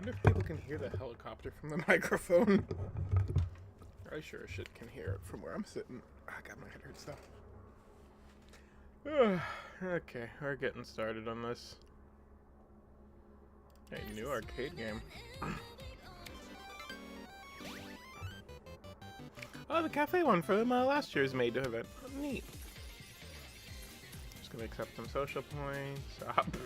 wonder if people can hear the helicopter from the microphone. I sure as shit can hear it from where I'm sitting. I got my head hurt stuff. Okay, we're getting started on this. A new arcade game. Oh, the cafe one from last year's Maid event. Oh, neat. Just gonna accept some social points. Stop.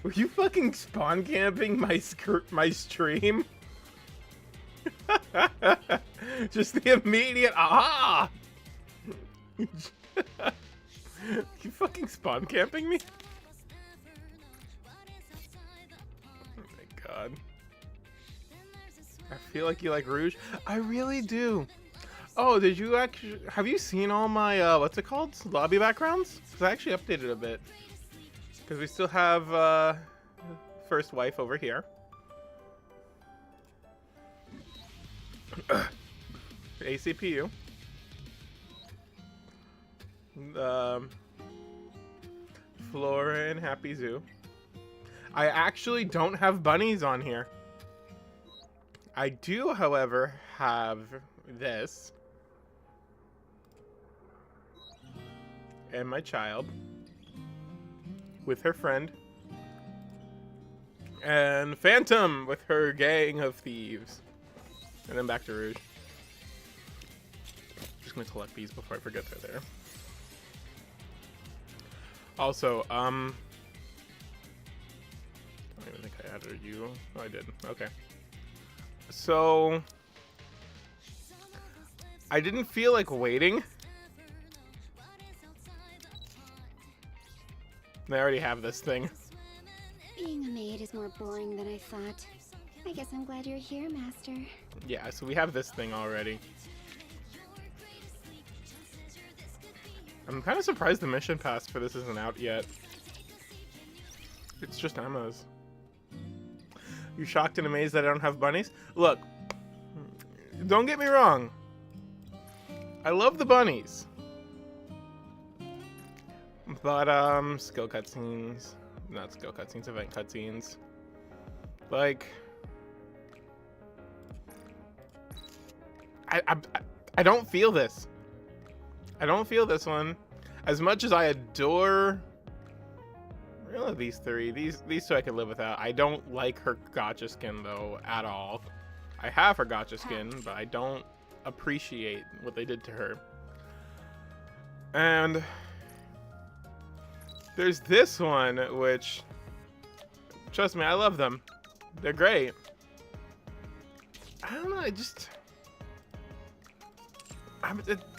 Were you fucking spawn camping my stream? Just the immediate aha! You fucking spawn camping me? Oh my god. I feel like you like Rouge. I really do. Oh, did you actually... Have you seen all my, what's it called? Lobby backgrounds? Because I actually updated a bit. Because we still have, First Wife over here. ACPU. Flora and Happy Zoo. I actually don't have bunnies on here. I do, however, have this. And my child. With her friend. And Phantom with her gang of thieves. And then back to Rouge. Just gonna collect these before I forget they're there. Also, I don't even think I added you. Oh, I did. Okay. So, I didn't feel like waiting. I already have this thing. Being a maid is more boring than I thought. I guess I'm glad you're here, Master. Yeah, so we have this thing already. I'm kind of surprised the mission pass for this isn't out yet. It's just Emma's. You shocked and amazed that I don't have bunnies? Look, don't get me wrong. I love the bunnies. But, skill cutscenes. Not skill cutscenes, event cutscenes. Like... I don't feel this. I don't feel this one. As much as I adore... Really, these three. These two I could live without. I don't like her gotcha skin, though, at all. I have her gotcha skin, but I don't appreciate what they did to her. And... there's this one, which... Trust me, I love them. They're great. I don't know,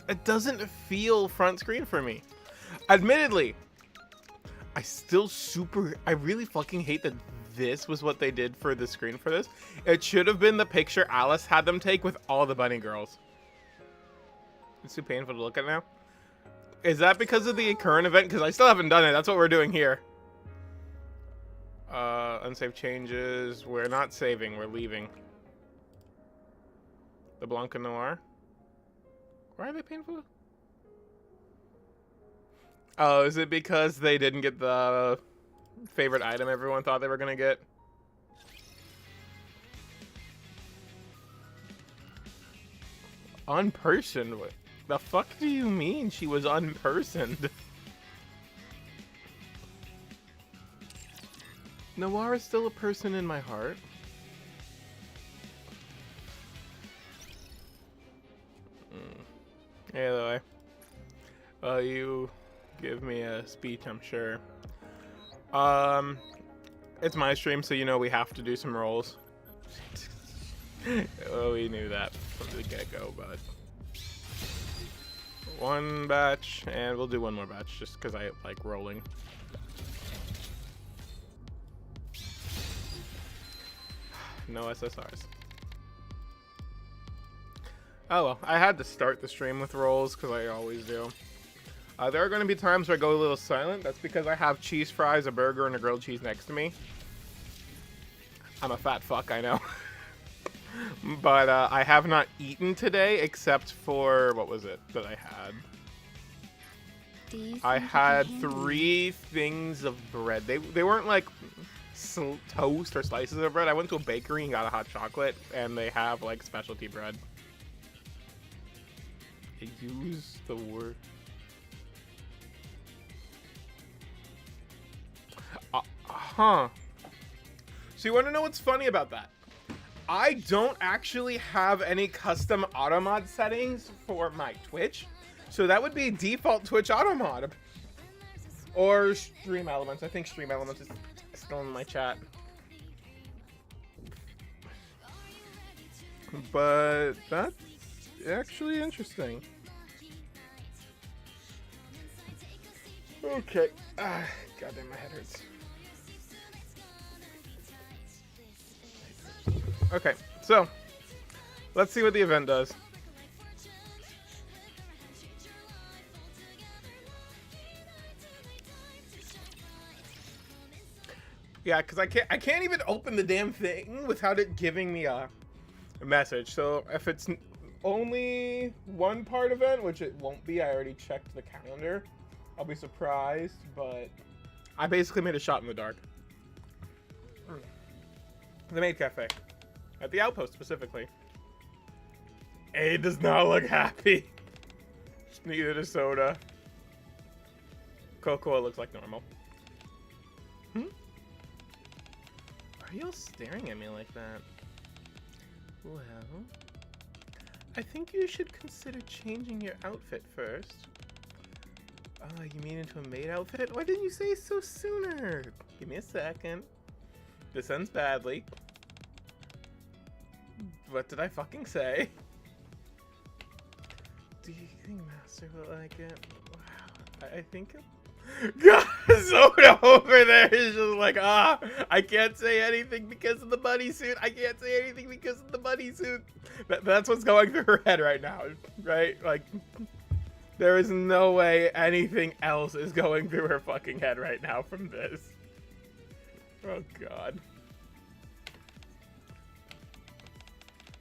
it doesn't feel front screen for me. Admittedly, I really fucking hate that this was what they did for the screen for this. It should have been the picture Alice had them take with all the bunny girls. It's too painful to look at now. Is that because of the current event? Because I still haven't done it. That's what we're doing here. Unsaved changes. We're not saving. We're leaving. The Blanca Noir. Why are they painful? Oh, is it because they didn't get the favorite item everyone thought they were going to get? Unpersoned? What the fuck do you mean she was unpersoned? Noir is still a person in my heart. Anyway. Well, you give me a speech, I'm sure. It's my stream, so you know we have to do some rolls. Well, we knew that from the get-go, but... One batch, and we'll do one more batch, just because I like rolling. No SSRs. Oh well, I had to start the stream with rolls, because I always do. There are going to be times where I go a little silent. That's because I have cheese fries, a burger, and a grilled cheese next to me. I'm a fat fuck, I know. But I have not eaten today except for, what was it that I had? I had 3 things of bread. They weren't like, toast or slices of bread. I went to a bakery and got a hot chocolate, and they have like specialty bread. Use the word. Huh. So you want to know what's funny about that? I don't actually have any custom automod settings for my Twitch. So that would be default Twitch automod. Or Stream Elements. I think Stream Elements is still in my chat. But that's actually interesting. Okay. Goddamn, my head hurts. Okay, so let's see what the event does. Yeah, because I can't even open the damn thing without it giving me a message. So if it's only one part event, which it won't be, I already checked the calendar. I'll be surprised, but I basically made a shot in the dark. The Maid Cafe. At the Outpost, specifically. A does not look happy. Neither does Soda. Cocoa looks like normal. Are you all staring at me like that? Well, I think you should consider changing your outfit first. Oh, you mean into a maid outfit? Why didn't you say so sooner? Give me a second. This ends badly. What did I fucking say? Do you think Master will like it? Wow, I think God, Soda over there is just like, I can't say anything because of the bunny suit. I can't say anything because of the bunny suit. That's what's going through her head right now, right? Like, there is no way anything else is going through her fucking head right now from this. Oh, God.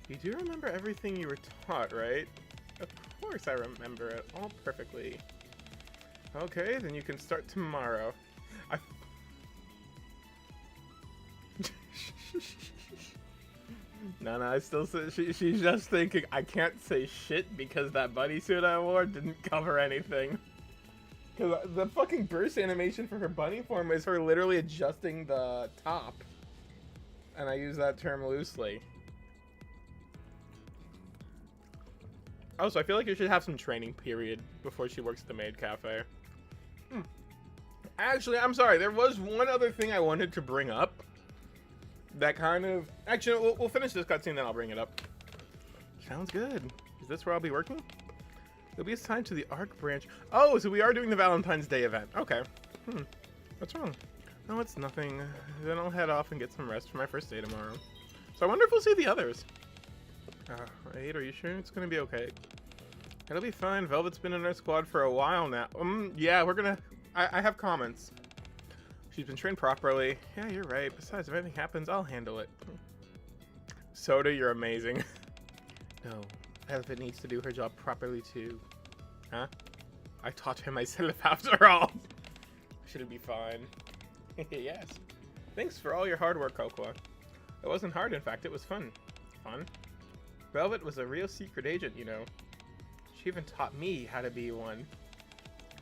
You do remember everything you were taught, right? Of course I remember it all perfectly. Okay, then you can start tomorrow. No, I still say she's just thinking, I can't say shit because that bunny suit I wore didn't cover anything. Because the fucking burst animation for her bunny form is her literally adjusting the top. And I use that term loosely. Also, I feel like you should have some training period before she works at the Maid Cafe. Actually, I'm sorry. There was one other thing I wanted to bring up. That kind of... Actually, we'll finish this cutscene, then I'll bring it up. Sounds good. Is this where I'll be working? It'll be assigned to the Arc branch. Oh, so we are doing the Valentine's Day event. Okay. What's wrong? No, it's nothing. Then I'll head off and get some rest for my first day tomorrow. So I wonder if we'll see the others. Wait, are you sure it's gonna be okay? It'll be fine. Velvet's been in our squad for a while now. Yeah, we're gonna... I have comments. She's been trained properly. Yeah, you're right. Besides, if anything happens, I'll handle it. Soda, you're amazing. No, Velvet needs to do her job properly too. Huh? I taught her myself after all. Should it be fine? Yes. Thanks for all your hard work, Cocoa. It wasn't hard, in fact, it was fun. Fun? Velvet was a real secret agent, you know. She even taught me how to be one.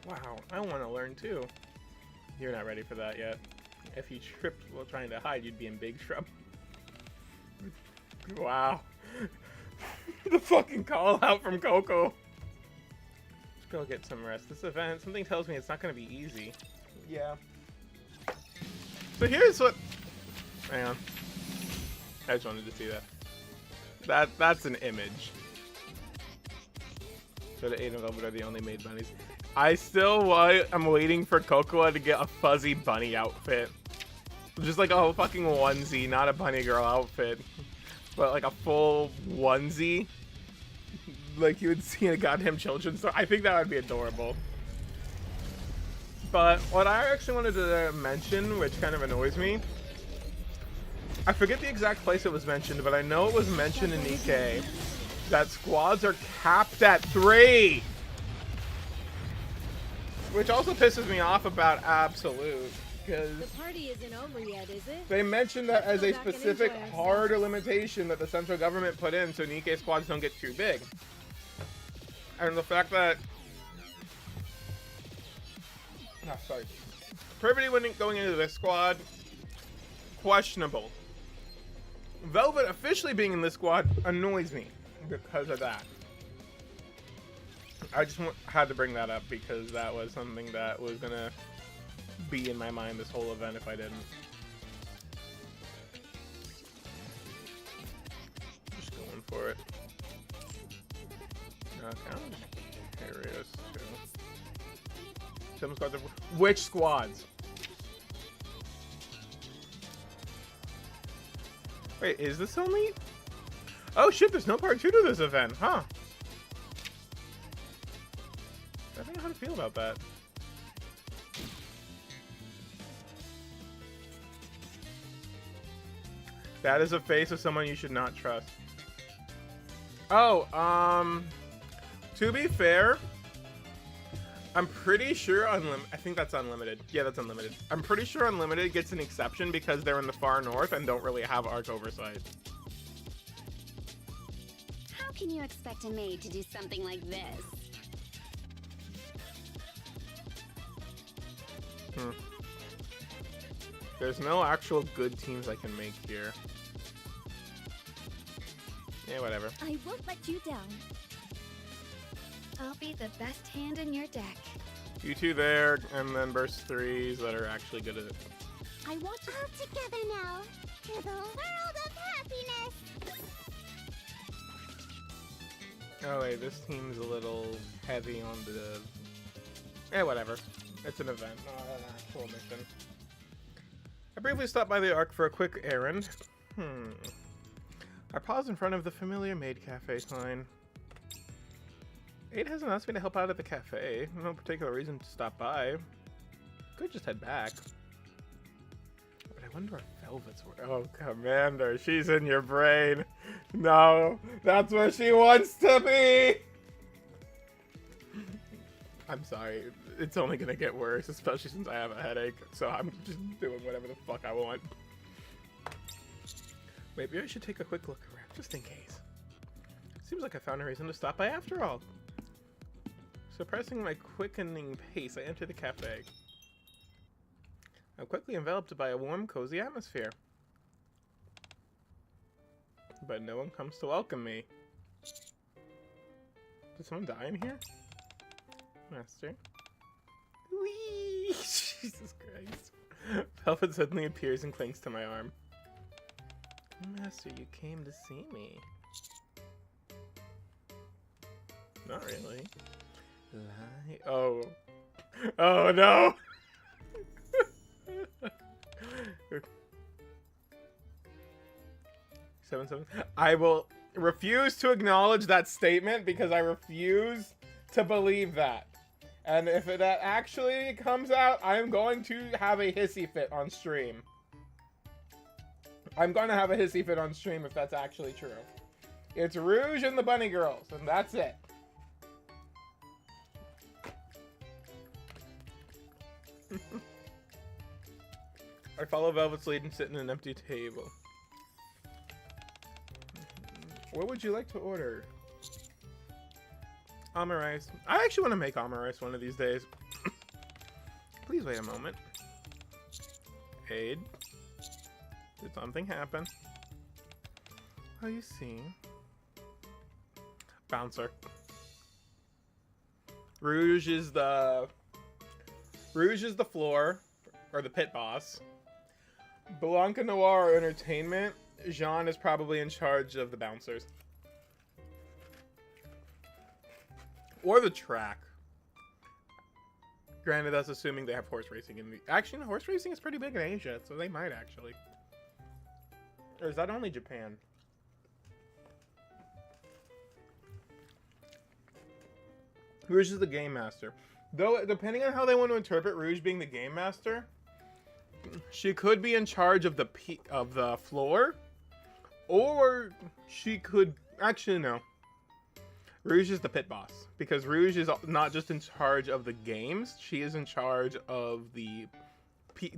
Wow, I want to learn too. You're not ready for that yet. If you tripped while trying to hide, you'd be in big trouble. Wow. The fucking call out from Coco. Let's go get some rest. This event, something tells me it's not going to be easy. Yeah. So here's what... Hang on. I just wanted to see that. That's an image. So the 8 and Velvet are the only Maid bunnies. I still am waiting for Cocoa to get a fuzzy bunny outfit. Just like a fucking onesie, not a bunny girl outfit. But like a full onesie. Like you would see in a goddamn children's store. I think that would be adorable. But what I actually wanted to mention, which kind of annoys me. I forget the exact place it was mentioned, but I know it was mentioned in Nikke. That squads are capped at 3! Which also pisses me off about Absolute. because The party isn't over yet, is it? they mentioned that as Let's a go back and specific enjoy ourselves. harder limitation that the central government put in so Nikke squads don't get too big. And the fact that... Ah, sorry. Privity going into this squad, questionable. Velvet officially being in this squad annoys me because of that. I just had to bring that up because that was something that was gonna be in my mind this whole event if I didn't. Just going for it. Okay, hilarious too. Some squads are... Which squads? Wait, is this only? Oh shit, there's no part 2 to this event, huh? I don't know how to feel about that. That is a face of someone you should not trust. Oh, to be fair, I'm pretty sure I think that's unlimited. Yeah, that's unlimited. I'm pretty sure unlimited gets an exception because they're in the far north and don't really have arc oversight. How can you expect a maid to do something like this? There's no actual good teams I can make here. Yeah, whatever. I won't let you down. I'll be the best hand in your deck. You two there, and then burst 3s that are actually good at it. I want you all together now for the world of happiness. Oh wait, this team's a little heavy on the... Eh, whatever. It's an event, not an actual mission. I briefly stopped by the Ark for a quick errand. I paused in front of the familiar Maid Cafe sign. Maid hasn't asked me to help out at the cafe. No particular reason to stop by. Could just head back. But I wonder if Velvet's were. Oh, Commander, she's in your brain. No, that's where she wants to be. I'm sorry. It's only gonna get worse, especially since I have a headache. So I'm just doing whatever the fuck I want. Maybe I should take a quick look around, just in case. Seems like I found a reason to stop by after all. Suppressing my quickening pace, I enter the cafe. I'm quickly enveloped by a warm, cozy atmosphere. But no one comes to welcome me. Did someone die in here? Master? Whee! Jesus Christ. Velvet suddenly appears and clings to my arm. Master, you came to see me. Not really. Lie. Oh. Oh no! 7-7. I will refuse to acknowledge that statement because I refuse to believe that. And if that actually comes out, I'm going to have a hissy fit on stream. I'm going to have a hissy fit on stream if that's actually true. It's Rouge and the Bunny Girls, and that's it. I follow Velvet's lead and sit in an empty table. What would you like to order? Almond rice. I actually want to make almond rice one of these days. Please wait a moment. Aid. Did something happen? Oh, you see. Bouncer. Rouge is the floor, or the pit boss. Blanca Noir Entertainment. Jean is probably in charge of the bouncers. Or the track. Granted, that's assuming they have horse racing in the... Actually, horse racing is pretty big in Asia, so they might actually. Or is that only Japan? Rouge is the game master. Though, depending on how they want to interpret Rouge being the game master, she could be in charge of the floor, or she could... Actually, no. Rouge is the pit boss, because Rouge is not just in charge of the games, she is in charge of the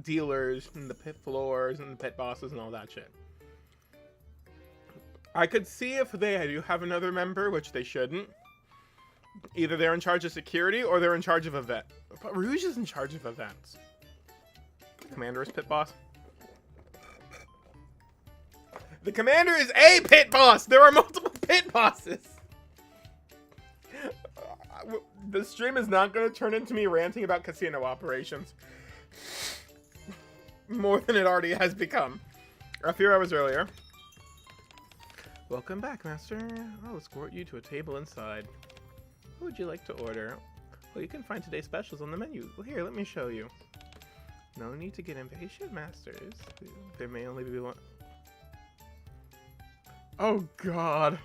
dealers and the pit floors and the pit bosses and all that shit. I could see if they do have another member, which they shouldn't. Either they're in charge of security or they're in charge of event. But Rouge is in charge of events. The commander is pit boss. The commander is a pit boss! There are multiple pit bosses! The stream is not going to turn into me ranting about casino operations. More than it already has become. A few hours earlier. Welcome back, Master. I'll escort you to a table inside. What would you like to order? Well, you can find today's specials on the menu. Well, here, let me show you. No need to get impatient, Masters. There may only be one. Oh, God.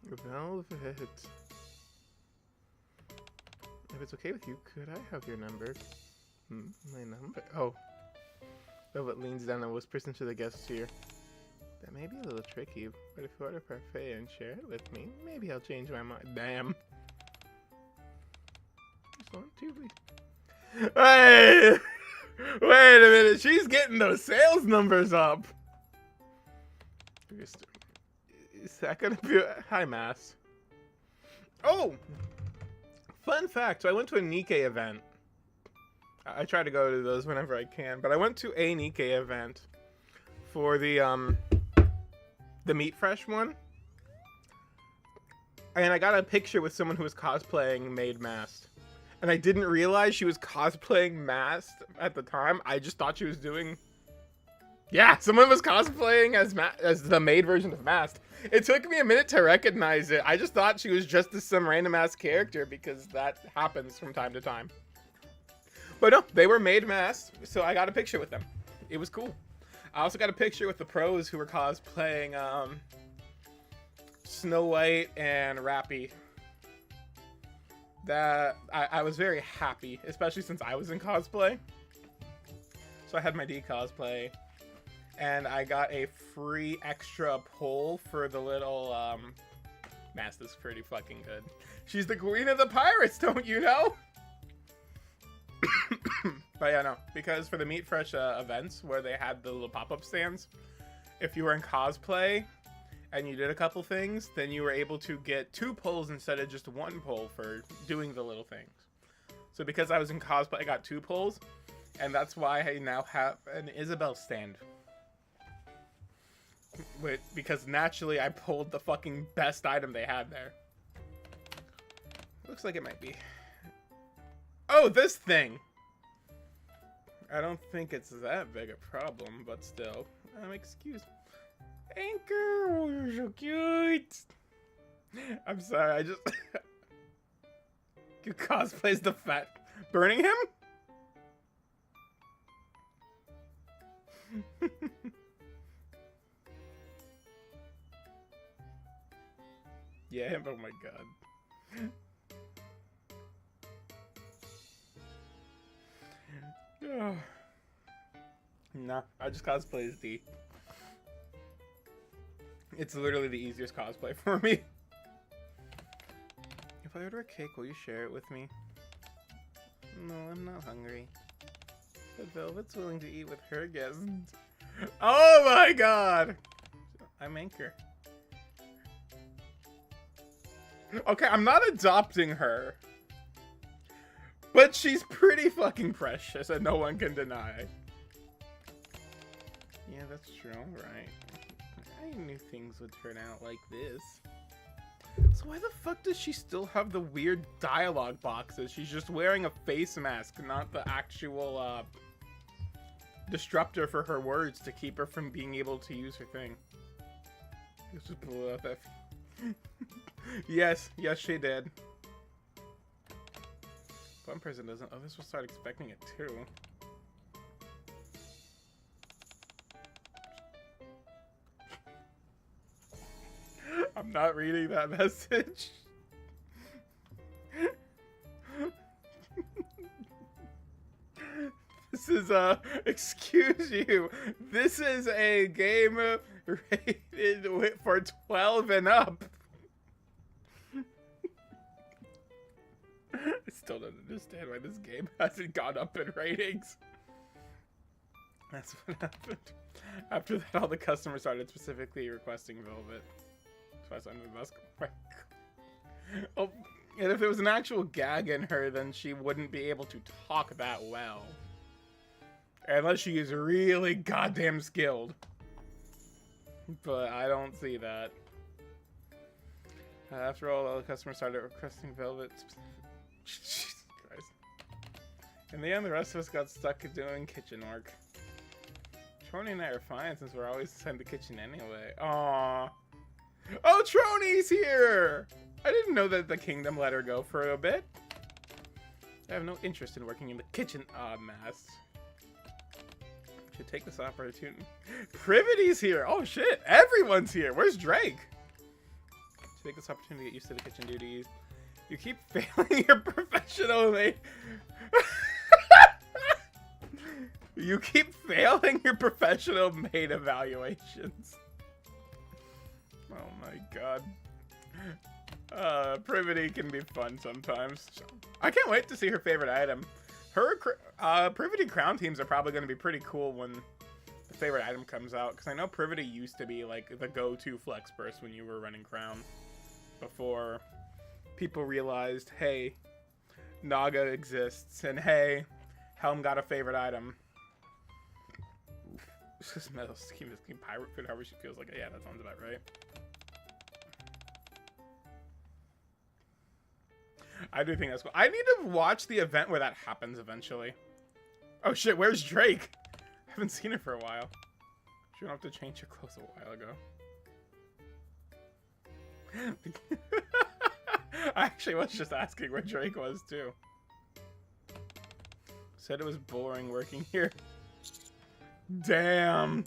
Velvet. If it's okay with you, could I have your number? My number? Oh. Velvet leans down and whispers into the guest ear. That may be a little tricky, but if you order parfait and share it with me, maybe I'll change my mind. Damn. Just want to be. Hey! Wait a minute, she's getting those sales numbers up. Is that gonna be hi, Mass? Oh! Fun fact, so I went to a Nikke event. I try to go to those whenever I can, but I went to a Nikke event for the Meat Fresh one. And I got a picture with someone who was cosplaying Maid Masked. And I didn't realize she was cosplaying Masked at the time. I just thought she was doing... Yeah, someone was cosplaying as the Maid version of Masked. It took me a minute to recognize it. I just thought she was just some random ass character because that happens from time to time. But no, they were Maid Masked, so I got a picture with them. It was cool. I also got a picture with the pros who were cosplaying Snow White and Rappy. That I was very happy, especially since I was in cosplay. So I had my D cosplay, and I got a free extra pull for the little mask. That's pretty fucking good. She's the queen of the pirates, don't you know? But yeah, no, because for the Meat Fresh events where they had the little pop-up stands, if you were in cosplay and you did a couple things, then you were able to get 2 pulls instead of just 1 pull for doing the little things. So because I was in cosplay, I got 2 pulls, and that's why I now have an Isabel stand. Because naturally I pulled the fucking best item they had there. Looks like it might be. Oh, this thing! I don't think it's that big a problem, but still. Excuse me. Anchor, oh, you're so cute! I'm sorry, I just... You cosplays the fat... Burning him? Yeah, oh my god. Oh. Nah, I just cosplay as D. It's literally the easiest cosplay for me. If I order a cake, will you share it with me? No, I'm not hungry. But Velvet's willing to eat with her guests. Oh my god! I'm Anchor. Okay, I'm not adopting her. But she's pretty fucking precious, and no one can deny. Yeah, that's true, right. I knew things would turn out like this. So why the fuck does she still have the weird dialogue boxes? She's just wearing a face mask, not the actual, disruptor for her words to keep her from being able to use her thing. Let's just blow up that. Yes, she did. One person doesn't. Others will start expecting it too. I'm not reading that message. This is excuse you. This is a game rated for 12 and up. I still don't understand why this game hasn't gone up in ratings. That's what happened. After that, all the customers started specifically requesting Velvet. So I signed the best. Oh, and if there was an actual gag in her, then she wouldn't be able to talk that well. Unless she is really goddamn skilled. But I don't see that. After all the customers started requesting Velvet. Jesus Christ. In the end, the rest of us got stuck doing kitchen work. Trony and I are fine since we're always inside the kitchen anyway. Aww. Oh, Trony's here! I didn't know that the kingdom let her go for a bit. I have no interest in working in the kitchen. Mass. Should take this opportunity. Privity's here! Oh shit! Everyone's here! Where's Drake? Should take this opportunity to get used to the kitchen duties. You keep failing your professional maid. You keep failing your professional maid evaluations. Oh my god. Privity can be fun sometimes. I can't wait to see her favorite item. Her Privity crown teams are probably going to be pretty cool when the favorite item comes out. Because I know Privity used to be like the go-to flex burst when you were running crown. Before people realized, hey, Naga exists. And hey, Helm got a favorite item. This metal scheme pirate food, however she feels like it. Yeah, that sounds about right. I do think that's cool. I need to watch the event where that happens eventually. Oh shit, where's Drake? I haven't seen her for a while. She went have to change her clothes a while ago. I actually was just asking where Drake was too. Said it was boring working here. Damn.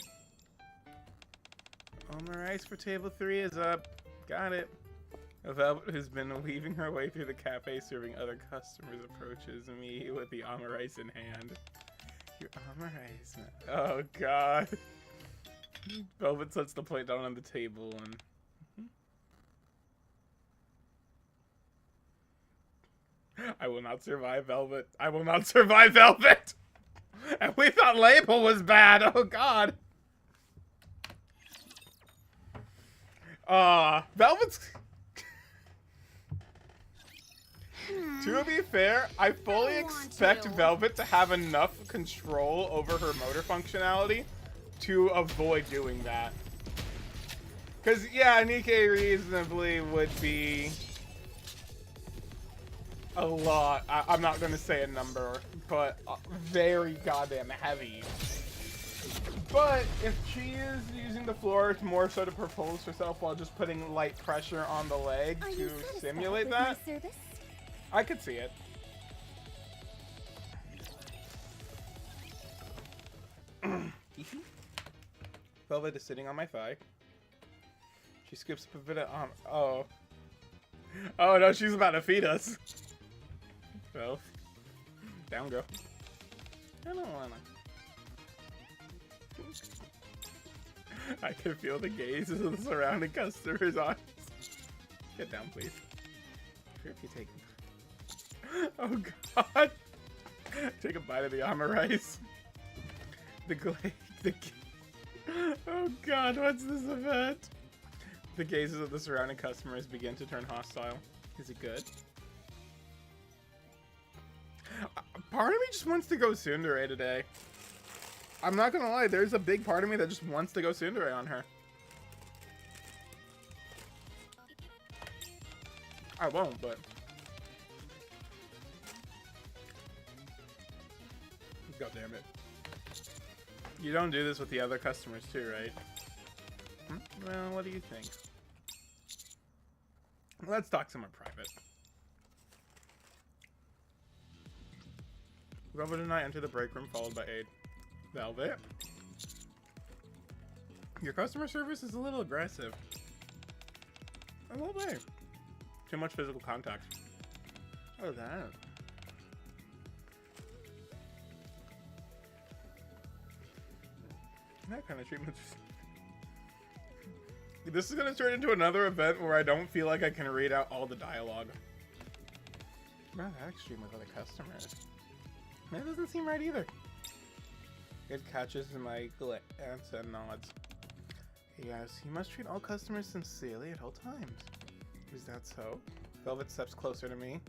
Rice for table 3 is up. Got it. Velvet has been weaving her way through the cafe, serving other customers. Approaches me with the rice in hand. Your rice. Oh god. Velvet sets the plate down on the table and. I will not survive, Velvet. I will not survive, Velvet. And we thought Label was bad. Oh god. Velvet's. To be fair, I fully expect Velvet to have enough control over her motor functionality to avoid doing that. Because, yeah, Nikke reasonably would be a lot. I'm not going to say a number, but very goddamn heavy. But if she is using the floor more so to propulse herself while just putting light pressure on the leg to simulate that, I could see it. Velvet is sitting on my thigh. She skips a bit of oh. Oh no, she's about to feed us. Well, down go. I don't wanna. I can feel the gazes of the surrounding customers' eyes. Get down, please. If you take. Oh god! Take a bite of the rice. Oh god, what's this event? The gazes of the surrounding customers begin to turn hostile. Is it good? Part of me just wants to go tsundere today. I'm not gonna lie, there's a big part of me that just wants to go tsundere on her. I won't, but... God damn it. You don't do this with the other customers too, right? Well, what do you think? Let's talk somewhere private. Velvet and I enter the break room, followed by Aid. Velvet? Your customer service is a little aggressive. A little bit. Too much physical contact. Oh, that. That kind of treatment. This is going to turn into another event where I don't feel like I can read out all the dialogue. Not that extreme with other customers. That doesn't seem right either. It catches my glance and nods. Yes, you must treat all customers sincerely at all times. Is that so? Velvet steps closer to me.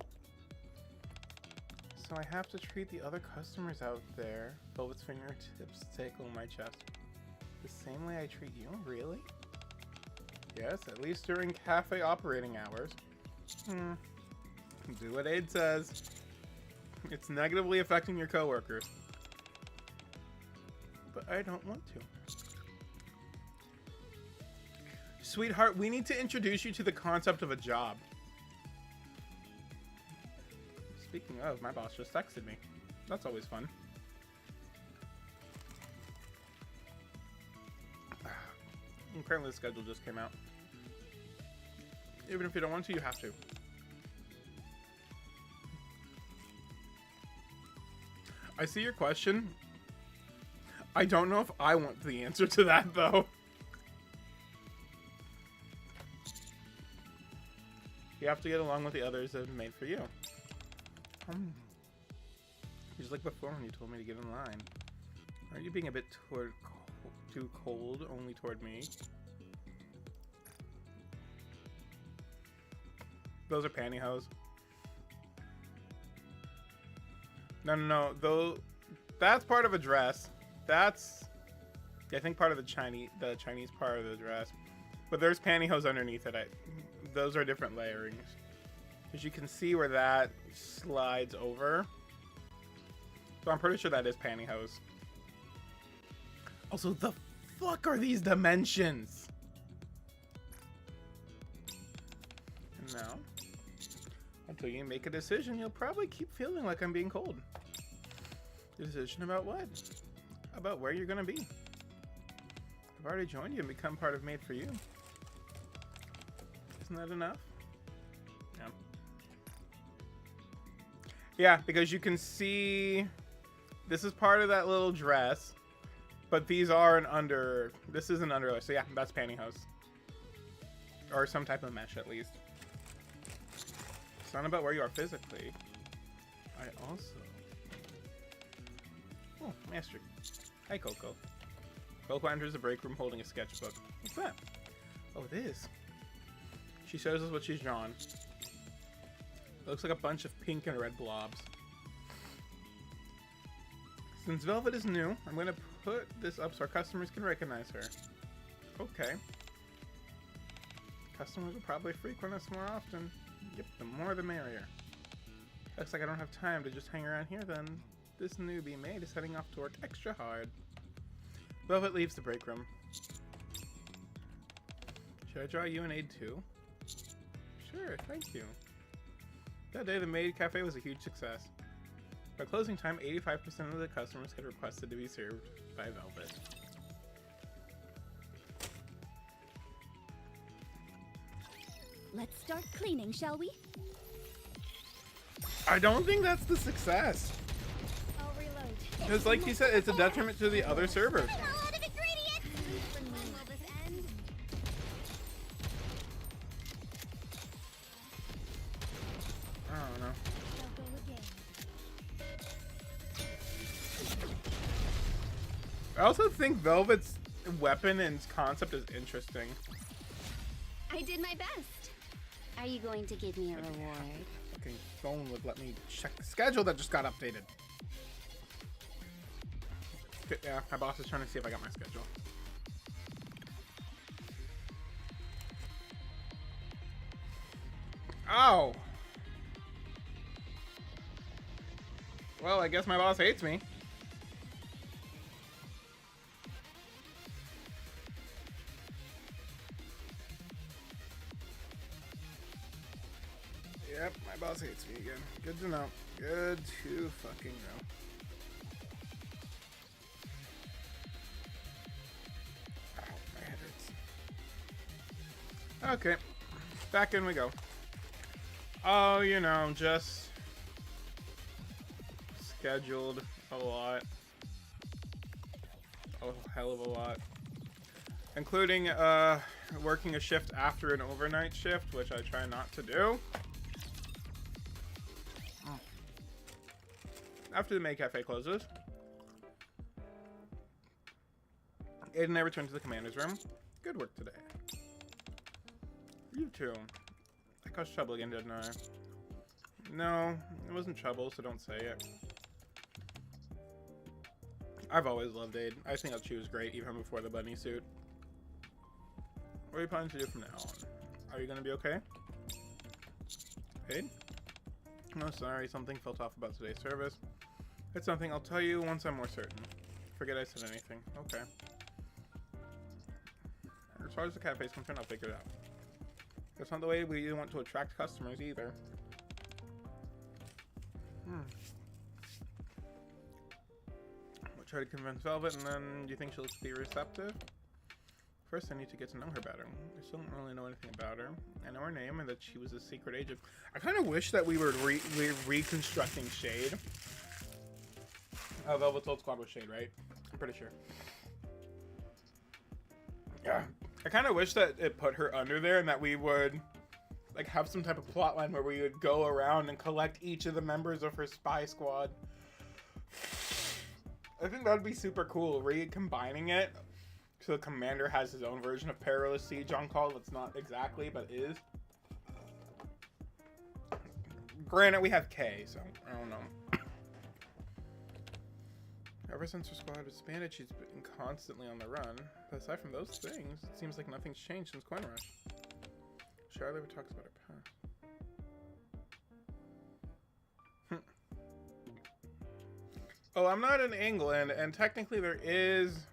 So I have to treat the other customers out there. Velvet's fingertips tickle my chest. The same way I treat you? Really? Yes, at least during cafe operating hours. Do what Aid says. It's negatively affecting your coworkers. But I don't want to. Sweetheart, we need to introduce you to the concept of a job. Speaking of, my boss just texted me. That's always fun. Apparently the schedule just came out. Even if you don't want to, you have to. I see your question. I don't know if I want the answer to that, though. You have to get along with the others that have made for you. Just like before when you told me to get in line. Aren't you being a bit too cold only toward me? Those are pantyhose. No. Though that's part of a dress. That's, I think, part of the Chinese part of the dress. But there's pantyhose underneath it. Those are different layerings. As you can see where that slides over. So I'm pretty sure that is pantyhose. Also, the fuck are these dimensions? And now, until you make a decision, you'll probably keep feeling like I'm being cold. Decision about what? About where you're gonna be. I've already joined you and become part of Maid for you. Isn't that enough? Yeah. Yeah, because you can see this is part of that little dress, but these are this is an underlay. So yeah, that's pantyhose. Or some type of mesh at least. It's not about where you are physically. I also... Oh, Master. Hi, Coco. Coco enters the break room holding a sketchbook. What's that? Oh, it is. She shows us what she's drawn. It looks like a bunch of pink and red blobs. Since Velvet is new, I'm going to put this up so our customers can recognize her. Okay. Customers will probably frequent us more often. Yep, the more the merrier. Looks like I don't have time to just hang around here then. This newbie Maid is heading off to work extra hard. Velvet leaves the break room. Should I draw you an Aid too? Sure, thank you. That day, the Maid Cafe was a huge success. By closing time, 85% of the customers had requested to be served by Velvet. Let's start cleaning, shall we? I don't think that's the success. I'll reload. Because like you said, it's a detriment to the other servers. A lot of ingredients! When will this end? I don't know. I'll go again. I also think Velvet's weapon and concept is interesting. I did my best. Are you going to give me a reward? Fucking phone would let me check the schedule that just got updated. Yeah, my boss is trying to see if I got my schedule. Oh! Well, I guess my boss hates me. Yep, my boss hates me again. Good to know. Good to fucking know. Ow, my head hurts. Okay, back in we go. Oh, you know, just scheduled a lot. A hell of a lot. Including working a shift after an overnight shift, which I try not to do. after the Maid Cafe closes, Aiden and I return to the commander's room. Good work today. You too. I caused trouble again, didn't I? No, it wasn't trouble, so don't say it. I've always loved Aid. I think she was great even before the bunny suit. What are you planning to do from now on? Are you gonna be okay? Aid? No, sorry, something felt off about today's service. It's something I'll tell you once I'm more certain. Forget I said anything. Okay. As far as the cafe's concerned, I'll figure it out. That's not the way we want to attract customers either. We'll try to convince Velvet, and then you think she'll be receptive? First, I need to get to know her better. I still don't really know anything about her. I know her name and that she was a secret agent. I kind of wish that we were reconstructing Shade. Oh, Velvet's old squad was Shade, right? I'm pretty sure. Yeah. I kind of wish that it put her under there and that we would like have some type of plot line where we would go around and collect each of the members of her spy squad. I think that would be super cool, recombining it so the commander has his own version of Perilous Siege on call. That's not exactly, but is. Granted, we have K, so I don't know. Ever since her squad expanded, she's been constantly on the run. But aside from those things, it seems like nothing's changed since Coin Rush. Charlie ever talks about her past. Oh, I'm not in England, and technically there is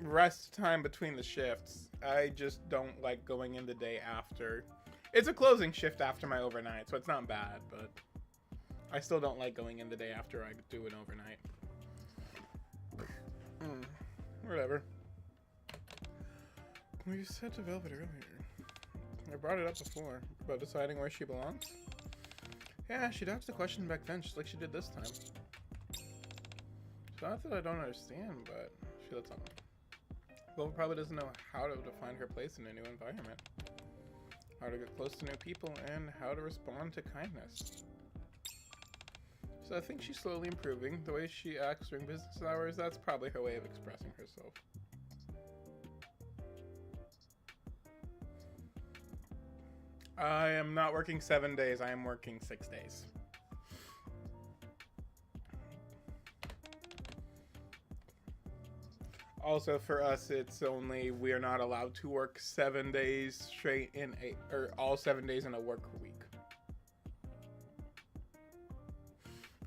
rest time between the shifts. I just don't like going in the day after. It's a closing shift after my overnight, so it's not bad, but I still don't like going in the day after I do an overnight. Whatever. We said to Velvet earlier. I brought it up before, about deciding where she belongs. Yeah, she dodged the question back then, just like she did this time. It's not that I don't understand, but she lets on. Velvet probably doesn't know how to define her place in a new environment. How to get close to new people, and how to respond to kindness. So I think she's slowly improving. The way she acts during business hours, that's probably her way of expressing herself. I am not working 7 days, I am working 6 days. Also for us, it's only, we are not allowed to work 7 days straight in or all 7 days in a work week.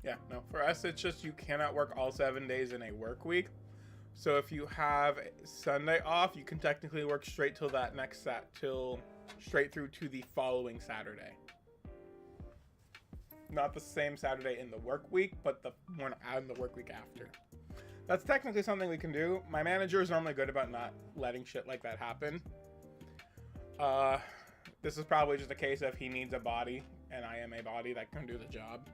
Yeah, no, for us, it's just you cannot work all 7 days in a work week. So if you have Sunday off, you can technically work straight till that next straight through to the following Saturday. Not the same Saturday in the work week, but the one in the work week after. That's technically something we can do. My manager is normally good about not letting shit like that happen. This is probably just a case of he needs a body, and I am a body that can do the job.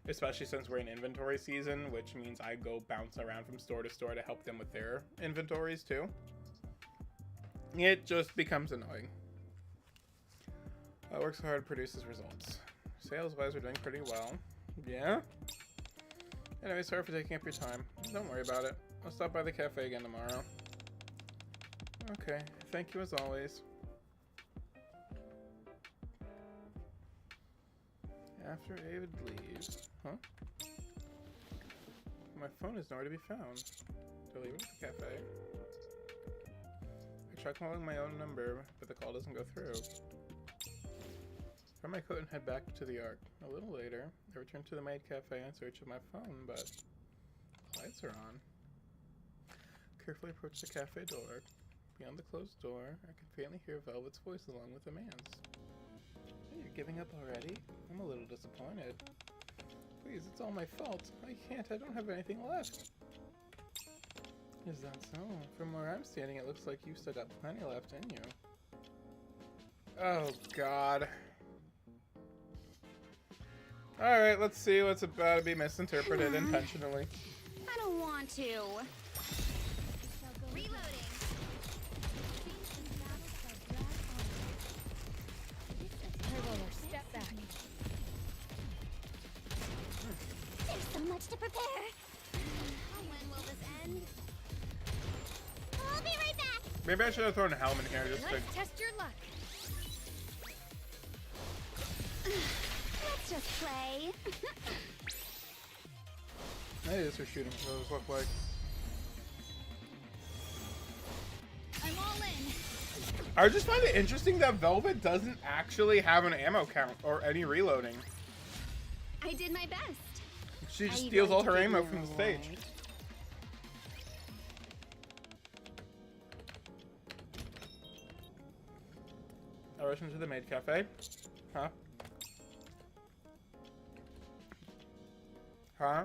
Especially since we're in inventory season, which means I go bounce around from store to store to help them with their inventories too. It just becomes annoying. Works hard, produces results. Sales-wise, we're doing pretty well. Yeah? Anyway, sorry for taking up your time. Don't worry about it. I'll stop by the cafe again tomorrow. Okay, thank you as always. After David leaves. Huh? My phone is nowhere to be found. To leave it at the cafe. I tried calling my own number, but the call doesn't go through. Grab my coat and head back to the Ark. A little later, I return to the Maid Cafe in search of my phone, but lights are on. Carefully approach the cafe door. Beyond the closed door, I can faintly hear Velvet's voice along with a man's. Hey, you're giving up already? I'm a little disappointed. Please, it's all my fault. I can't, I don't have anything left. Is that so? From where I'm standing, it looks like you've still got plenty left in you. Oh, God. Alright, let's see what's about to be misinterpreted intentionally. I don't want to. Reloading. High roller, step back. So much to prepare. When will this end? I'll be right back. Maybe I should have thrown a helmet in here just to... Let's test your luck. Let's just play. Maybe this was shooting. What does this look like? I'm all in. I just find it interesting that Velvet doesn't actually have an ammo count or any reloading. I did my best. She Are just you steals going all to her give me ammo a from the stage. reward? I rush into the Maid Cafe. Huh? Huh?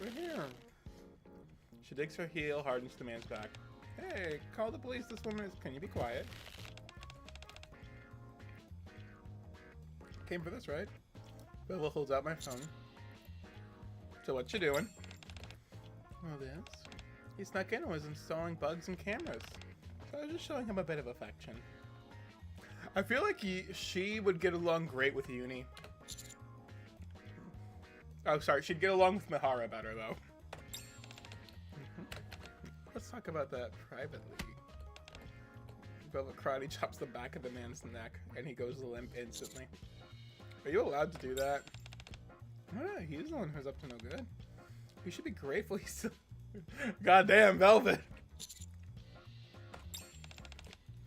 We're here. She digs her heel hard into the man's back. Hey, call the police. This woman is... Can you be quiet? Came for this, right? Bella holds out my phone. So what you doing? Well, this. He snuck in and was installing bugs and cameras. So I was just showing him a bit of affection. I feel like she would get along great with Uni. Oh, sorry. She'd get along with Mihara better, though. Let's talk about that privately. Velvet karate chops the back of the man's neck, and he goes limp instantly. Are you allowed to do that? Oh, yeah, he's the one who's up to no good. You should be grateful he's still... Goddamn, Velvet!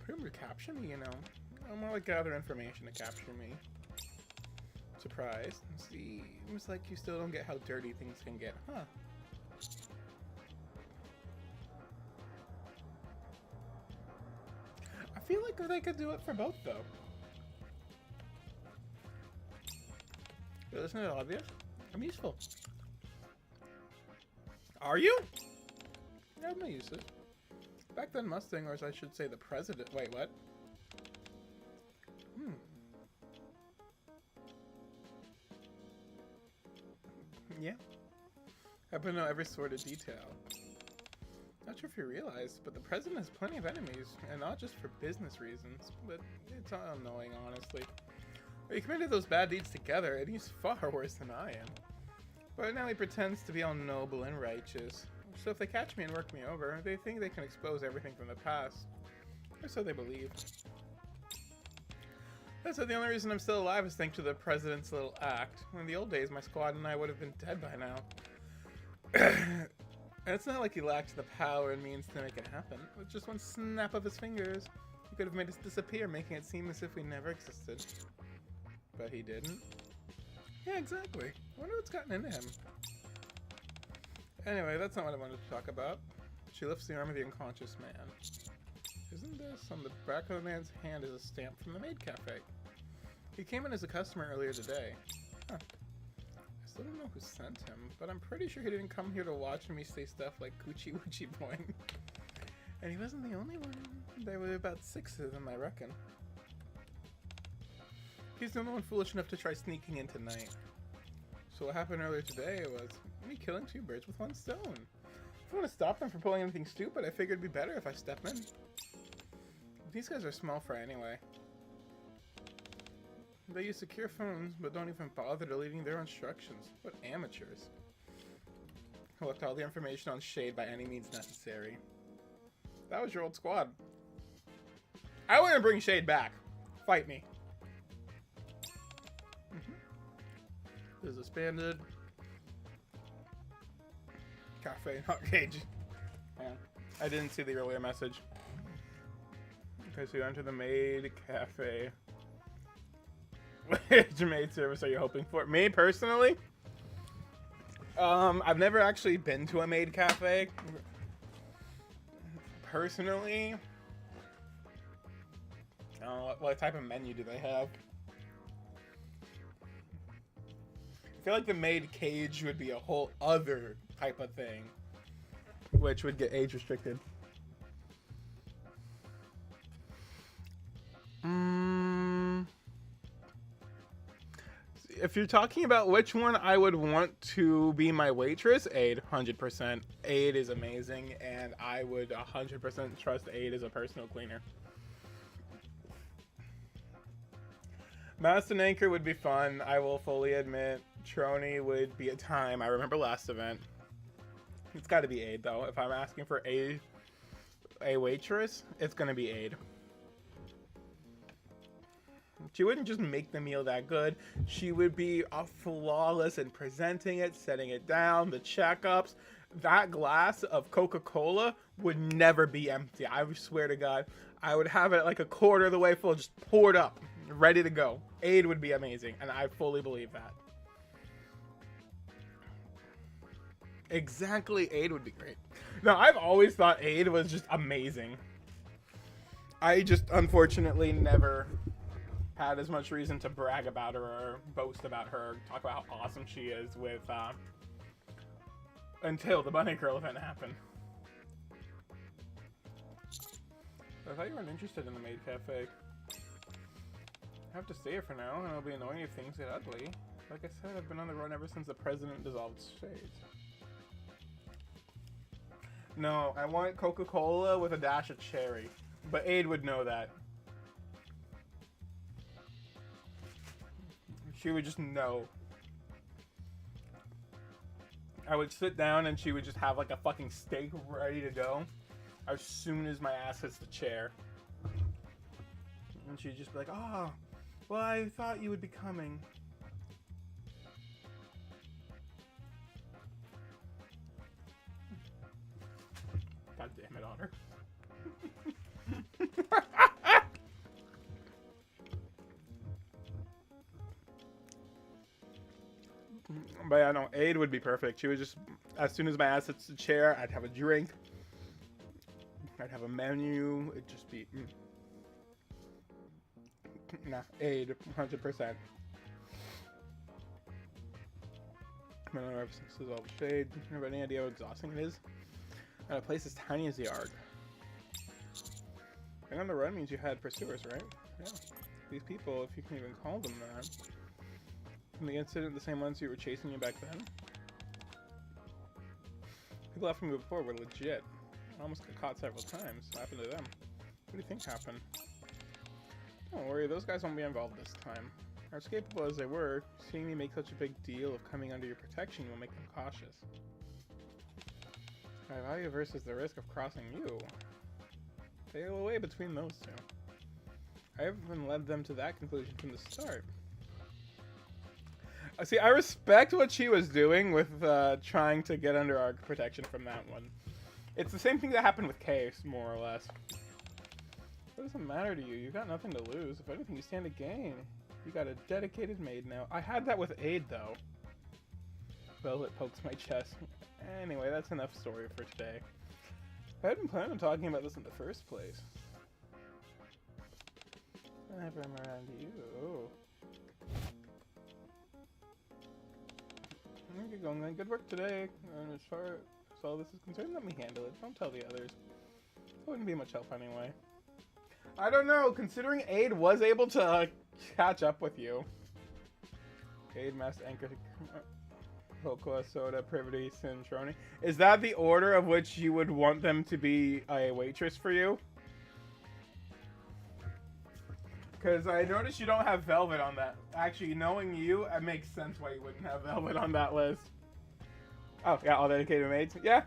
Put him to capture me, you know. I more like gather information to capture me. Surprise. See, seems like you still don't get how dirty things can get, huh? I feel like they could do it for both, though. Isn't it obvious? I'm useful. Are you? Yeah, I'm not useless. Back then, Mustang, or as I should say, the president. Wait, what? Yeah. I happen to know every sort of detail. Not sure if you realize, but the president has plenty of enemies, and not just for business reasons, but it's annoying, honestly. We committed those bad deeds together, and he's far worse than I am. But now he pretends to be all noble and righteous. So if they catch me and work me over, they think they can expose everything from the past. Or so they believe. That's the only reason I'm still alive is thanks to the president's little act. In the old days, my squad and I would have been dead by now. And it's not like he lacked the power and means to make it happen. With just one snap of his fingers, he could have made us disappear, making it seem as if we never existed. But he didn't. Yeah, exactly. I wonder what's gotten into him. Anyway, that's not what I wanted to talk about. She lifts the arm of the unconscious man. Isn't this? On the back of the man's hand is a stamp from the Maid Cafe. He came in as a customer earlier today. Huh. I still don't know who sent him, but I'm pretty sure he didn't come here to watch me say stuff like Coochie Woochie Boing. And he wasn't the only one. There were about 6 of them, I reckon. He's the only one foolish enough to try sneaking in tonight. So what happened earlier today was me killing 2 birds with 1 stone. If I want to stop them from pulling anything stupid, I figured it'd be better if I step in. These guys are small fry anyway. They use secure phones, but don't even bother deleting their instructions. What amateurs. Collect all the information on Shade by any means necessary. That was your old squad. I want to bring Shade back. Fight me. This is expanded. Cafe, not cage. Hang on. I didn't see the earlier message. Okay, so you enter the Maid Cafe. Which maid service are you hoping for? Me, personally? I've never actually been to a Maid Cafe. Personally, I don't know what type of menu do they have. I feel like the maid cage would be a whole other type of thing, which would get age restricted. If you're talking about which one I would want to be my waitress, Aid, 100%. Aid is amazing, and I would 100% trust Aid as a personal cleaner. Mouse and Anchor would be fun. I will fully admit. Trony would be a time. I remember last event. It's got to be Aid though. If I'm asking for a waitress, it's gonna be Aid. She wouldn't just make the meal that good. She would be flawless in presenting it, setting it down, the checkups. That glass of Coca-Cola would never be empty. I swear to God. I would have it like a quarter of the way full, just poured up, ready to go. Aid would be amazing, and I fully believe that. Exactly, Aid would be great. No, I've always thought Aid was just amazing. I just, unfortunately, never had as much reason to brag about her or boast about her, talk about how awesome she is with, until the Bunny Girl event happened. I thought you weren't interested in the Maid Cafe. I have to stay here for now, and it'll be annoying if things get ugly. Like I said, I've been on the run ever since the president dissolved Shades. No, I want Coca-Cola with a dash of cherry. But Aid would know that. She would just know. I would sit down and she would just have like a fucking steak ready to go as soon as my ass hits the chair. And she'd just be like, oh, well, I thought you would be coming. God damn it, Otter. But yeah, no, Aid would be perfect. She would just, as soon as my ass hits the chair, I'd have a drink. I'd have a menu. It'd just be, Nah, Aid, 100%. I don't know ever since Dissolved Shade. Do you have any idea how exhausting it is? And a place as tiny as the Ark. Being on the run means you had pursuers, right? Yeah. These people, if you can even call them that. From the incident, the same ones who were chasing you back then? People after me before were legit. I almost got caught several times. What happened to them? What do you think happened? Don't worry, those guys won't be involved this time. As capable as they were, seeing me make such a big deal of coming under your protection will make them cautious. My value versus the risk of crossing you. They go away between those two. I haven't led them to that conclusion from the start. See, I respect what she was doing with trying to get under our protection from that one. It's the same thing that happened with Case, more or less. What does it matter to you? You got nothing to lose. If anything, you stand to gain. You got a dedicated maid now. I had that with Aid, though. Velvet pokes my chest. Anyway, that's enough story for today. I hadn't planned on talking about this in the first place. Whenever I'm around you. Get going then. Good work today. And as far as all this is concerned, let me handle it. Don't tell the others. It wouldn't be much help anyway. I don't know, considering Aid was able to catch up with you. Aid, Master Anchor, Cocoa, Soda, Privity, Sin, Trony. Is that the order of which you would want them to be a waitress for you? Because I noticed you don't have Velvet on that. Actually, knowing you, it makes sense why you wouldn't have Velvet on that list. Oh, yeah, all dedicated maids? Yeah.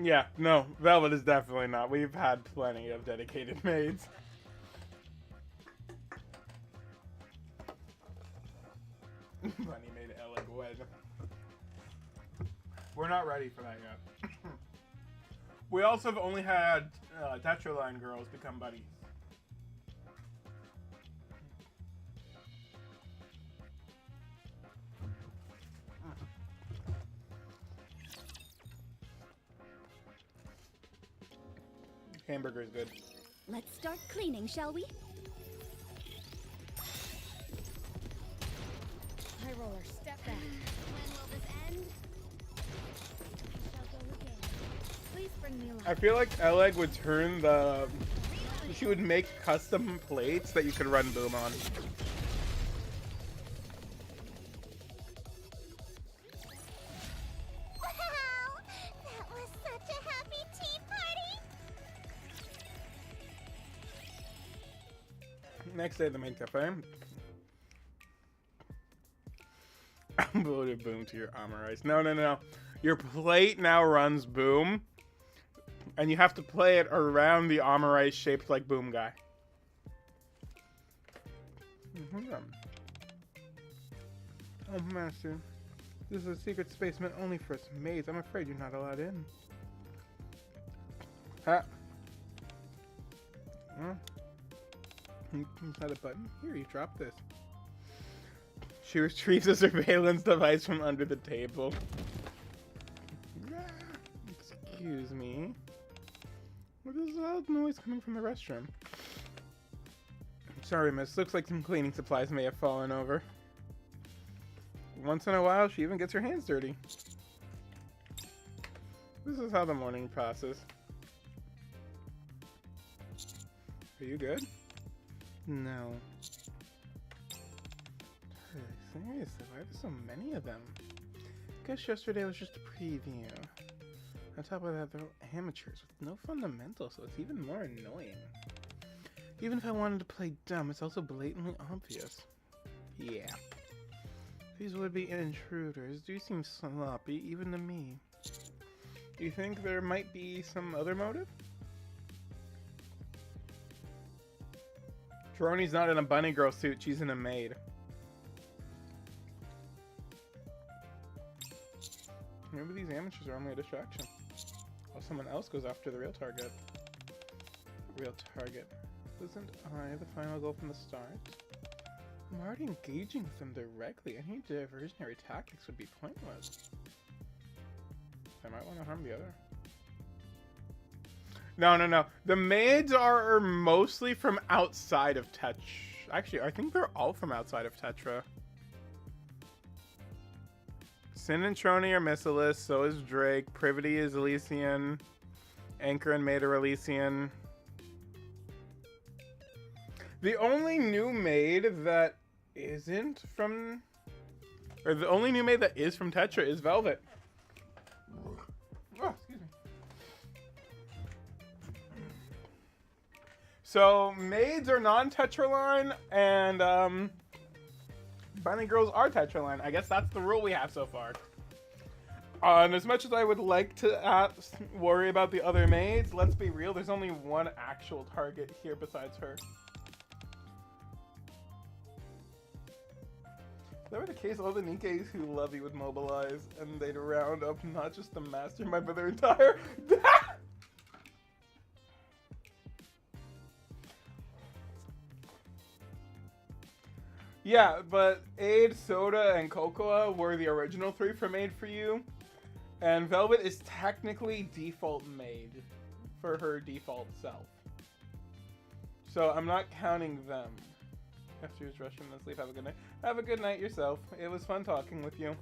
Yeah, no, Velvet is definitely not. We've had plenty of dedicated maids. Bunny made Ella Gwen. We're not ready for that yet. We also have only had Tetraline girls become buddies. Hamburger is good. Let's start cleaning, shall we? High roller, step back. When will this end? I shall go again. Please bring me along. I feel like Eleg would turn the... She would make custom plates that you could run Boom on. Wow! That was such a happy tea party! Next day at the Maid Cafe. Uploaded Boom to your armor ice. No, no, no. Your plate now runs Boom. And you have to play it around the armor ice shaped like Boom guy. Oh, Master. This is a secret space meant only for us maids. I'm afraid you're not allowed in. Ha! Huh? Is that a button? Here, you drop this. She retrieves a surveillance device from under the table. Excuse me. What is that noise coming from the restroom? Sorry, miss. Looks like some cleaning supplies may have fallen over. Once in a while, she even gets her hands dirty. This is how the morning passes. Are you good? No. Seriously, why are there so many of them? Guess yesterday was just a preview. On top of that, they're all amateurs with no fundamentals, so it's even more annoying. Even if I wanted to play dumb, it's also blatantly obvious. Yeah. These would-be intruders do seem sloppy, even to me. Do you think there might be some other motive? Troni's not in a bunny girl suit, she's in a maid. Maybe these amateurs are only a distraction. While someone else goes after the real target. Real target. Wasn't I the final goal from the start? I'm already engaging with them directly. Any diversionary tactics would be pointless. I might want to harm the other. No, no, no. The maids are mostly from outside of Tetra. Actually, I think they're all from outside of Tetra. Sin and Trony are Missilus, so is Drake. Privity is Elysian. Anchor and Maid are Elysian. The only new maid that isn't from... Or the only new maid that is from Tetra is Velvet. Oh, excuse me. So, maids are non-Tetra line, and bunny girls are Tetra line. I guess that's the rule we have so far. And as much as I would like to worry about the other maids, let's be real, there's only one actual target here besides her. If that were the case, all the Nikkes who love you would mobilize, and they'd round up not just the mastermind, but their entire... Yeah, but Aid, Soda, and Cocoa were the original three for Maid for You. And Velvet is technically default Maid for her default self. So I'm not counting them. After his rushing and sleep, have a good night. Have a good night yourself. It was fun talking with you.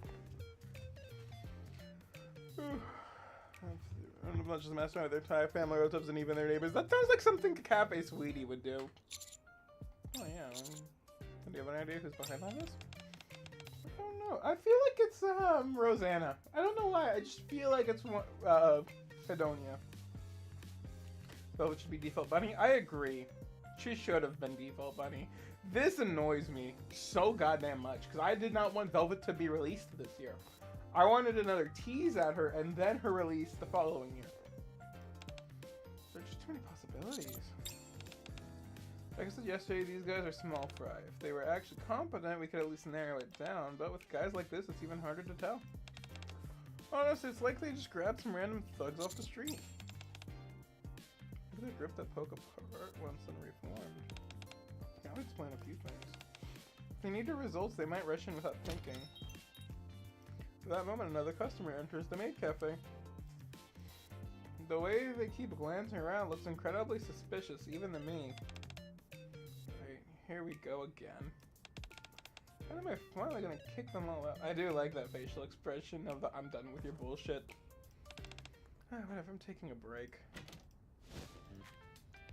I'm not just a mastermind, their entire family, relatives, and even their neighbors. That sounds like something Cafe Sweetie would do. Oh yeah. Do you have any idea who's behind all this? I don't know. I feel like it's Rosanna. I don't know why. I just feel like it's Hedonia. Velvet should be default bunny. I agree. She should have been default bunny. This annoys me so goddamn much because I did not want Velvet to be released this year. I wanted another tease at her and then her release the following year. There's just too many possibilities. Like I said yesterday, these guys are small fry. If they were actually competent, we could at least narrow it down, but with guys like this, it's even harder to tell. Honestly, it's like they just grabbed some random thugs off the street. Maybe they ripped that poke apart once and reformed. That would explain a few things. If they need the results, they might rush in without thinking. At that moment, another customer enters the Maid Cafe. The way they keep glancing around looks incredibly suspicious, even to me. Here we go again. When am I finally gonna kick them all out? I do like that facial expression of the I'm done with your bullshit. Whatever, I'm taking a break.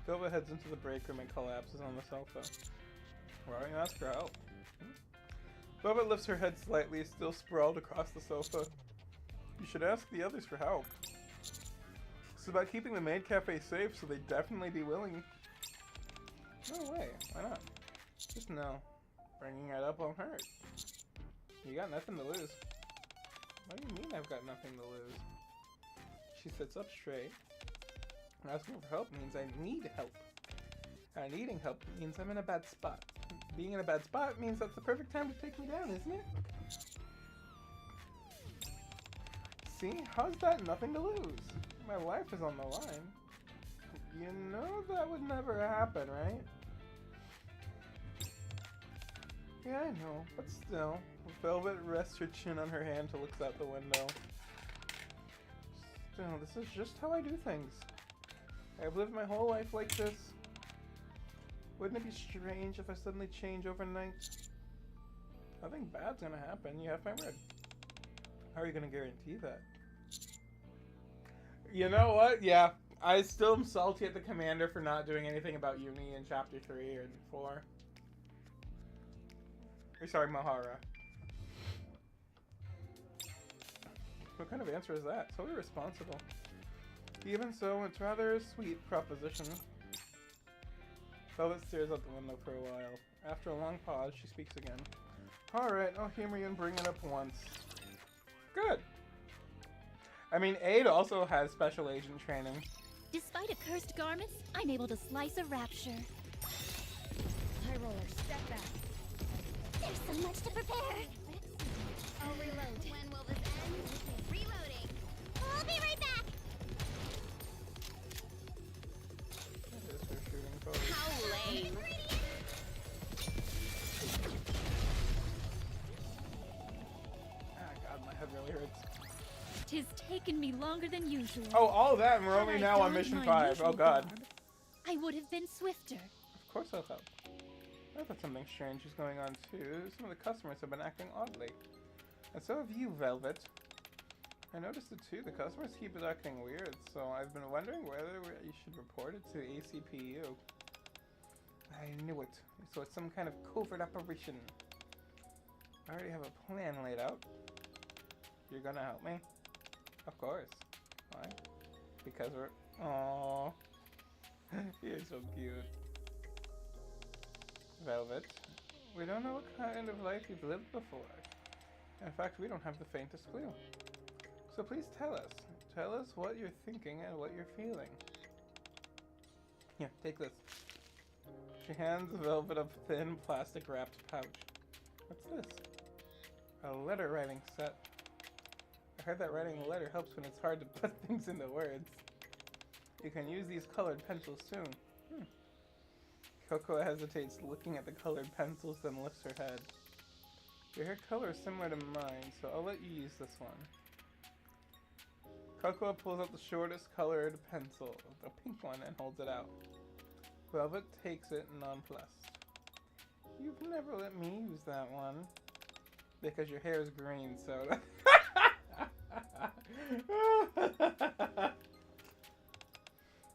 Velvet heads into the break room and collapses on the sofa. Why don't you ask for help? Velvet lifts her head slightly, still sprawled across the sofa. You should ask the others for help. It's about keeping the Maid Cafe safe, so they'd definitely be willing. No way, why not? Just know, bringing it up won't hurt. You got nothing to lose. What do you mean I've got nothing to lose? She sits up straight. Asking for help means I need help. And needing help means I'm in a bad spot. Being in a bad spot means that's the perfect time to take me down, isn't it? See? How's that nothing to lose? My life is on the line. You know that would never happen, right? Yeah, I know, but still. Velvet rests her chin on her hand to look out the window. Still, this is just how I do things. I've lived my whole life like this. Wouldn't it be strange if I suddenly change overnight? Nothing bad's gonna happen, you have my word. How are you gonna guarantee that? You know what? Yeah, I still am salty at the commander for not doing anything about Uni in chapter 3 and 4. Or sorry, Mahara. What kind of answer is that? So irresponsible. Even so, it's rather a sweet proposition. Velvet stares out the window for a while. After a long pause, she speaks again. Alright, I'll humor you and bring it up once. Good. I mean, Aid also has special agent training. Despite accursed garments, I'm able to slice a rapture. High roller, step back. There's so much to prepare. I'll reload. When will this end? Reloading. I'll be right back. That is her shooting pose. How lame. Ah, God, my head really hurts. Tis taken me longer than usual. Oh, all that, and we're Had only I now on donned mission my 5. usual Oh, God. garb, I would have been swifter. Of course I'll help. I thought something strange is going on too. Some of the customers have been acting oddly. And so have you, Velvet. I noticed it too. The customers keep acting weird, so I've been wondering whether you should report it to ACPU. I knew it. So it's some kind of covert operation. I already have a plan laid out. You're gonna help me? Of course. Why? Because we're... Aww. You're so cute. Velvet, we don't know what kind of life you've lived before. In fact, we don't have the faintest clue. So please tell us. Tell us what you're thinking and what you're feeling. Here, take this. She hands Velvet a thin, plastic-wrapped pouch. What's this? A letter writing set. I heard that writing a letter helps when it's hard to put things into words. You can use these colored pencils soon. Cocoa hesitates, looking at the colored pencils, then lifts her head. Your hair color is similar to mine, so I'll let you use this one. Cocoa pulls out the shortest colored pencil, the pink one, and holds it out. Velvet takes it nonplussed. You've never let me use that one. Because your hair is green, so...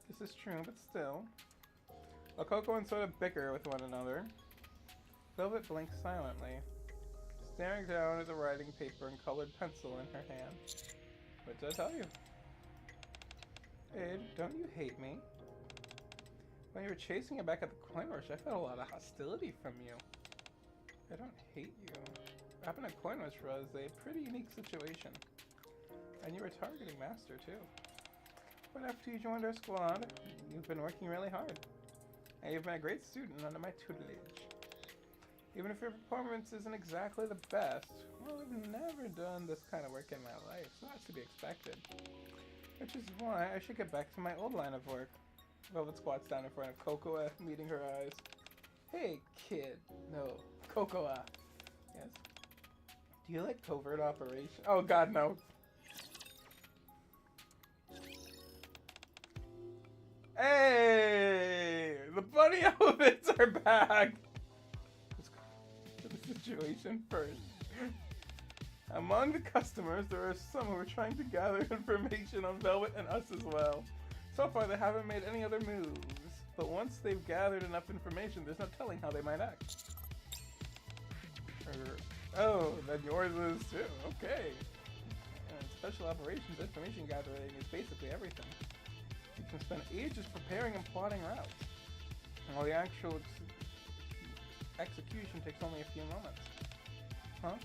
This is true, but still. While Cocoa and Soda bicker with one another, Velvet blinks silently, staring down at the writing paper and colored pencil in her hand. What did I tell you? Aid, don't you hate me? When you were chasing it back at the coin rush, I felt a lot of hostility from you. I don't hate you. What happened at coin rush was a pretty unique situation. And you were targeting Master too. But after you joined our squad, you've been working really hard. And you've been a great student under my tutelage. Even if your performance isn't exactly the best, well, I've never done this kind of work in my life, so that's to be expected. Which is why I should get back to my old line of work. Velvet squats down in front of Cocoa, meeting her eyes. Hey, kid. No, Cocoa. Yes? Do you like covert operation? Oh god, no. Hey! The bunny outfits are back! Let's go to the situation first. Among the customers, there are some who are trying to gather information on Velvet and us as well. So far, they haven't made any other moves. But once they've gathered enough information, there's no telling how they might act. Oh, then yours is too. Okay. And special operations information gathering is basically everything. You can spend ages preparing and plotting routes. While the actual execution takes only a few moments. Huh?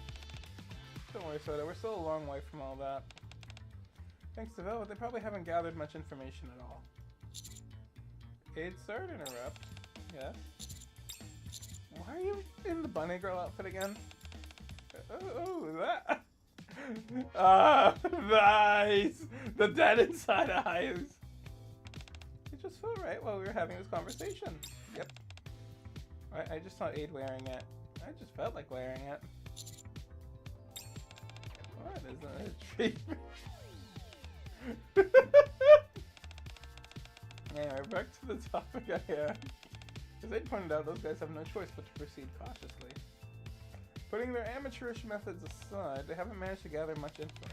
Don't worry, Soda, we're still a long way from all that. Thanks to Velvet, they probably haven't gathered much information at all. Sorry to interrupt. Yes? Why are you in the bunny girl outfit again? Oh, that... Ah, nice! The dead inside eyes! It just felt right while we were having this conversation. Yep. I just saw Aid wearing it. I just felt like wearing it. What is a treatment? Anyway, back to the topic at hand. As Aid pointed out, those guys have no choice but to proceed cautiously. Putting their amateurish methods aside, they haven't managed to gather much info.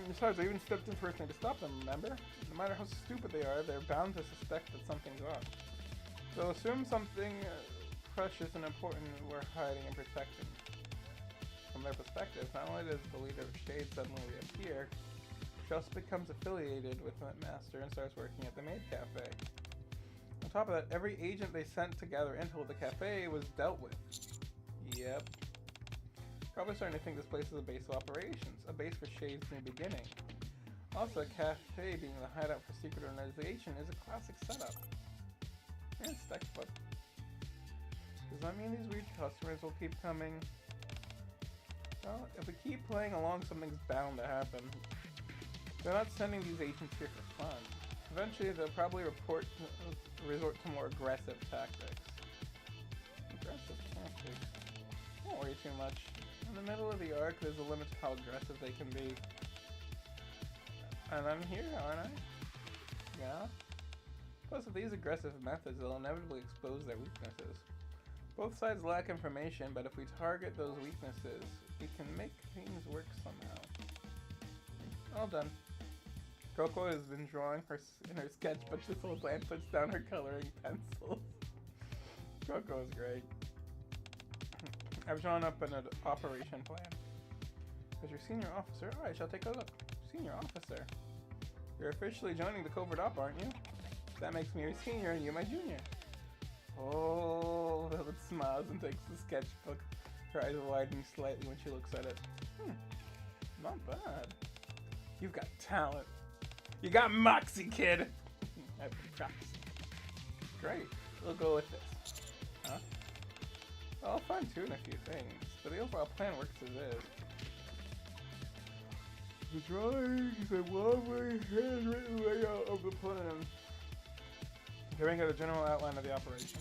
Besides, I even stepped in personally to stop them, remember? No matter how stupid they are, they're bound to suspect that something's off. They'll assume something precious and important we're hiding and protecting. From their perspective, not only does the leader of Shade suddenly appear, she also becomes affiliated with that master and starts working at the Maid Cafe. On top of that, every agent they sent to gather intel at the cafe was dealt with. Yep. Probably starting to think this place is a base of operations, a base for Shade's new beginning. Also, a cafe being the hideout for secret organization is a classic setup. And it's textbook. Does that mean these weird customers will keep coming? Well, if we keep playing along, something's bound to happen. They're not sending these agents here for fun. Eventually, they'll probably resort to more aggressive tactics. Aggressive tactics? Don't worry too much. In the middle of the arc, there's a limit to how aggressive they can be. And I'm here, aren't I? Yeah? Plus, with these aggressive methods, they'll inevitably expose their weaknesses. Both sides lack information, but if we target those weaknesses, we can make things work somehow. All done. Coco has been drawing in her sketchbook this whole time, puts down her coloring pencils. Coco is great. I've drawn up an operation plan. As your senior officer, I shall take a look. Senior officer? You're officially joining the covert op, aren't you? That makes me your senior and you my junior. Oh, Velvet smiles and takes the sketchbook, her eyes widening slightly when she looks at it. Not bad. You've got talent. You got moxie, kid! I've been practicing. Great. We'll go with this. Huh? I'll fine-tune a few things, but the overall plan works as is. The drawings and one-way handwritten layout of the plan. Giving it a general outline of the operation.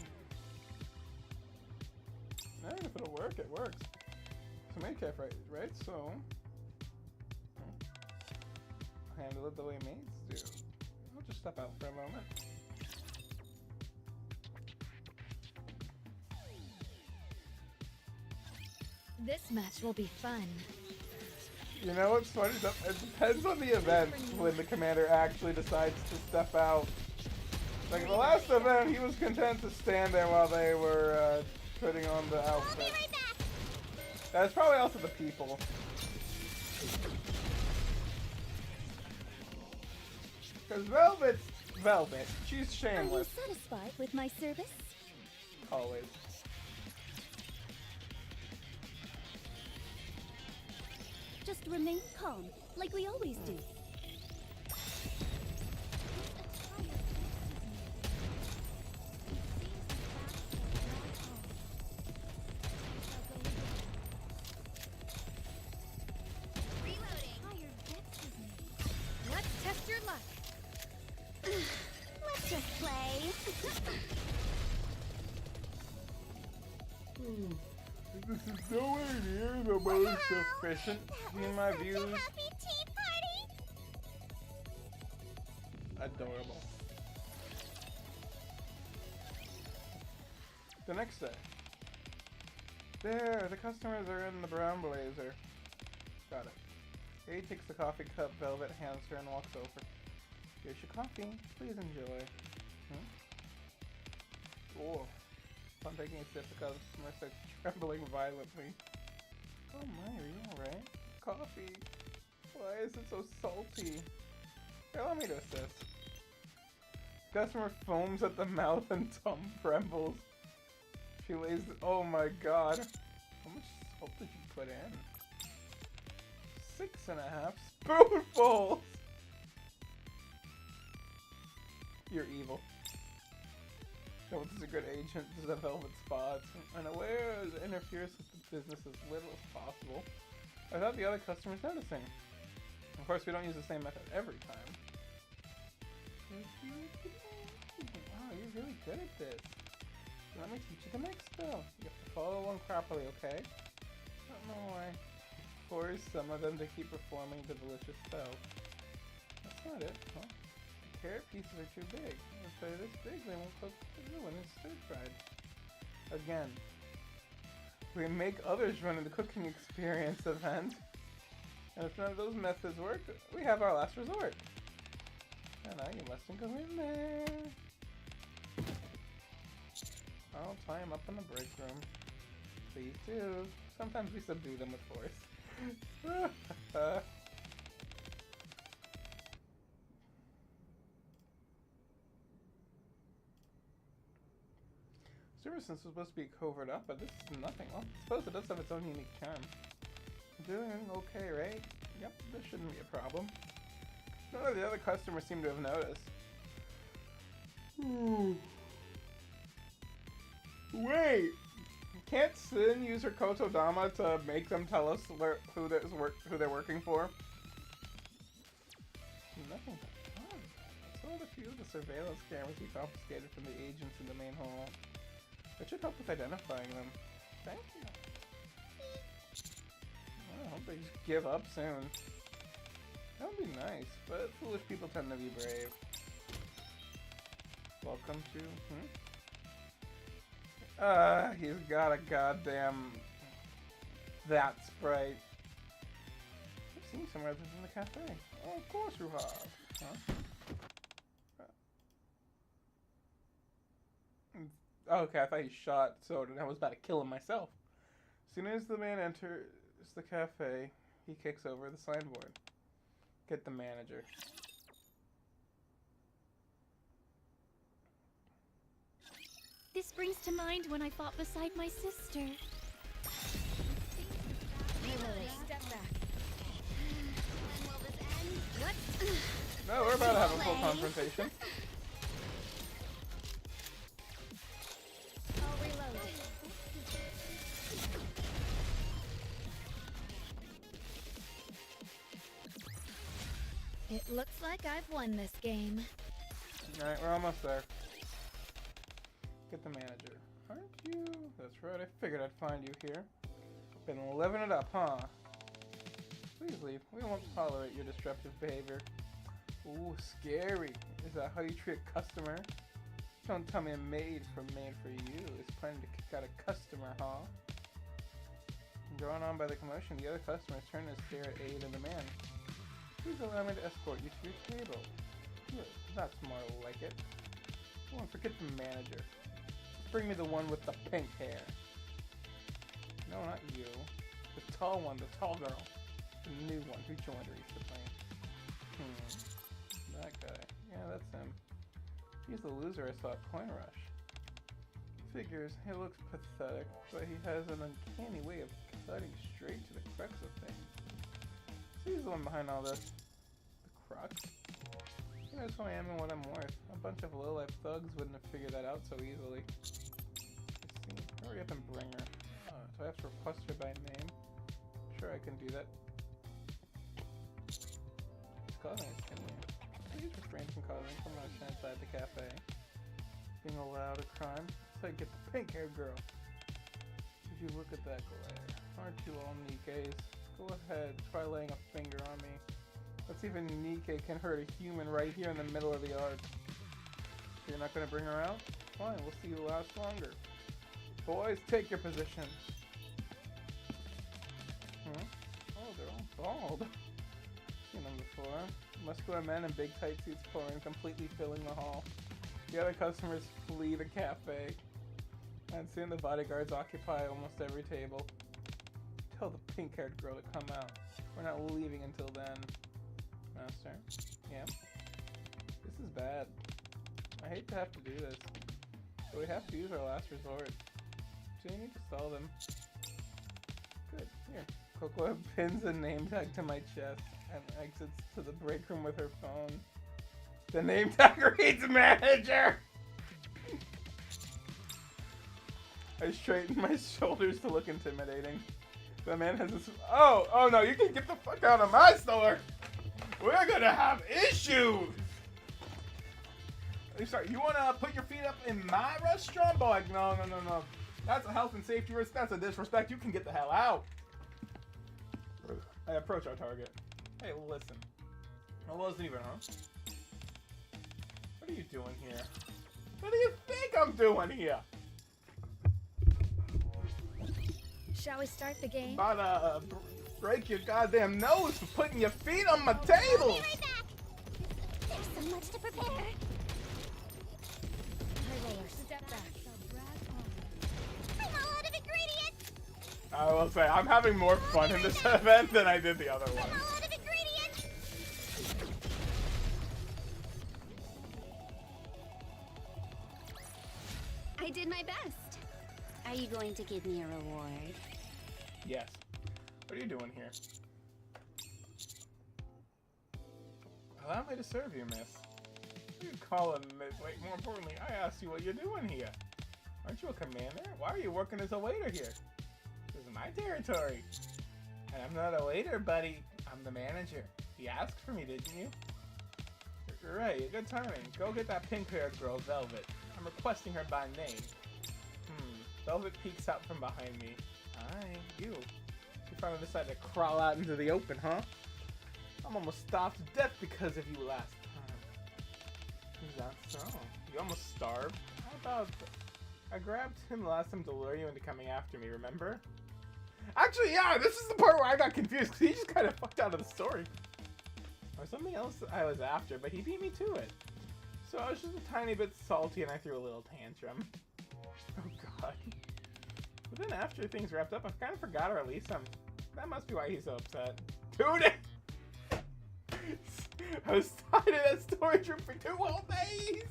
If it'll work, it works. It's a maid cafe, right? So handle it the way maids do. I'll just step out for a moment. This match will be fun. You know what's funny? It depends on the event when the commander actually decides to step out. Like the last event, he was content to stand there while they were putting on the outfit. I'll be right back. That's probably also the people. Because Velvet's Velvet. She's shameless. Are you satisfied with my service? Always. Just remain calm, like we always do. Let's test your luck. Let's just play. This is nowhere near the most efficient in my views. Happy tea party. Adorable. The next day. There, the customers are in the brown blazer. Got it. Maid takes the coffee cup, Velvet hands her and walks over. Here's your coffee. Please enjoy. Oh. Upon taking a sip, the customer starts trembling violently. Oh my, are you alright? Coffee. Why is it so salty? Here, allow me to assist. The customer foams at the mouth and tongue trembles. She lays. Oh my god. How much salt did you put in? 6.5 spoonfuls! You're evil. Velvet's a good agent to the Velvet spots. Unaware it interferes with the business as little as possible. Without the other customers noticing. Of course, we don't use the same method every time. Wow, you're really good at this. Let me teach you the next spell. You have to follow along properly, okay? I don't know why. Force some of them to keep performing the delicious spell. That's not it, huh? The carrot pieces are too big. If they're this big, they won't cook through when it's stir-fried. Again. We make others run the cooking experience event. And if none of those methods work, we have our last resort. And now you mustn't go in there. I'll tie him up in the break room. Please do. Sometimes we subdue them with force. Service was supposed to be covered up, but this is nothing. Well, I suppose it does have its own unique charm. Doing okay, right? Yep, this shouldn't be a problem. None of the other customers seem to have noticed. Wait! Can't Sin use her Kotodama to make them tell us who they're working for? Nothing but fun. I sold a few of the surveillance cameras we confiscated from the agents in the main hall. That should help with identifying them. Thank you. I hope they just give up soon. That would be nice, but foolish people tend to be brave. Welcome to... he's got a goddamn... that Sprite. I've seen somewhere other than the cafe. Oh, of course you have. Huh? Okay, I thought he shot Soda and I was about to kill him myself. As soon as the man enters the cafe, he kicks over the signboard. Get the manager. This brings to mind when I fought beside my sister. Step back. When will this end? What? No, we're about to have a full confrontation. I'll reload. It looks like I've won this game. Alright, we're almost there. Get the manager. Aren't you? That's right, I figured I'd find you here. Been living it up, huh? Please leave. We won't tolerate your disruptive behavior. Ooh, scary. Is that how you treat a customer? Don't tell me a maid from Made for You is planning to kick out a customer, huh? Drawn on by the commotion, the other customers turn to stare at Aid and the man. Please allow me to escort you to your table. Good, that's more like it. Oh, and forget the manager. Bring me the one with the pink hair. No, not you. The tall one, the tall girl. The new one who joined recently. That guy. Yeah, that's him. He's the loser I saw at Coin Rush. Figures, he looks pathetic, but he has an uncanny way of cutting straight to the crux of things. So he's the one behind all this. The crux? He knows who I am and what I'm worth. A bunch of low-life thugs wouldn't have figured that out so easily. Let's see. Hurry up and bring her. Do I have to request her by name? Sure, I can do that. She's causing a kindling. Please refrain from causing commotion inside the cafe. Being allowed a crime? So get the pink-haired girl. Did you look at that glare? Aren't you all Nikke's? Go ahead, try laying a finger on me. Let's see if a Nikke can hurt a human right here in the middle of the arch. You're not gonna bring her out? Fine, we'll see who lasts longer. Boys, take your positions. Oh, they're all bald. Seen them before. Muscular men in big tight suits pour in, completely filling the hall. The other customers flee the cafe. And soon the bodyguards occupy almost every table. Tell the pink-haired girl to come out. We're not leaving until then. Master? Yeah? This is bad. I hate to have to do this. But we have to use our last resort. So you need to sell them. Good. Here. Coco pins a name tag to my chest and exits to the break room with her phone. The name tag reads manager! I straighten my shoulders to look intimidating. The man has this. Oh no, you can get the fuck out of my store! We're gonna have issues! I'm sorry, you wanna put your feet up in my restaurant? Boy, no. That's a health and safety risk, that's a disrespect, you can get the hell out! I approach our target. Hey, listen. It wasn't even, huh? What are you doing here? What do you think I'm doing here? Shall we start the game? About to break your goddamn nose for putting your feet on my I'll table! be right back. There's so much to prepare. Step back. I'm all out of ingredients. I will say, I'm having more fun in this event than I did the other I'm one. all out of ingredients. I did my best. Are you going to give me a reward? Yes. What are you doing here? Allow me to serve you, miss. You call a miss. Wait, more importantly, I asked you what you're doing here. Aren't you a commander? Why are you working as a waiter here? This is my territory. And I'm not a waiter, buddy. I'm the manager. You asked for me, didn't you? Right, good timing. Go get that pink-haired girl, Velvet. I'm requesting her by name. Velvet peeks out from behind me. Hi, you. You finally decided to crawl out into the open, huh? I'm almost starved to death because of you last time. Is that so? You almost starved? How about... I grabbed him last time to lure you into coming after me, remember? Actually, yeah, this is the part where I got confused because he just kind of fucked out of the story. Or something else I was after, but he beat me to it. So I was just a tiny bit salty and I threw a little tantrum. Oh god. But then after things wrapped up, I kind of forgot to release him. That must be why he's so upset. Dude! I was tied in that storage room for 2 whole days!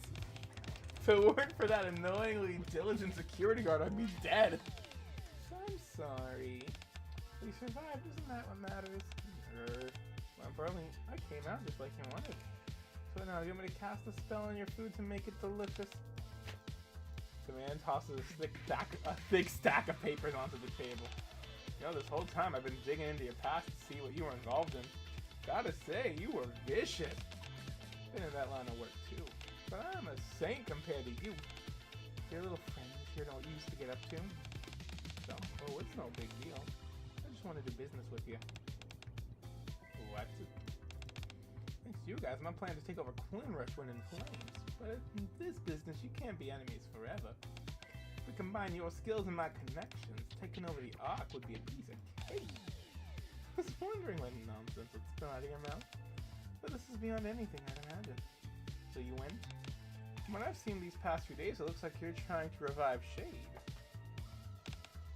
If it weren't for that annoyingly diligent security guard, I'd be dead. I'm sorry. We survived, isn't that what matters? Unfortunately, I came out just like you wanted. So now, you want me to cast a spell on your food to make it delicious? The man tosses a thick stack of papers onto the table. You know, this whole time I've been digging into your past to see what you were involved in. Gotta say, you were vicious. Been in that line of work too. But I'm a saint compared to you. Your little friends here don't used to get up to. So, oh, it's no big deal. I just want to do business with you. What? Thanks to you guys, my plan to take over Queen Rush went in flames. But in this business, you can't be enemies forever. If we combine your skills and my connections, taking over the Ark would be a piece of cake. I was wondering what nonsense would spill out of your mouth. But this is beyond anything I'd imagine. So you win? From what I've seen these past few days, it looks like you're trying to revive Shade.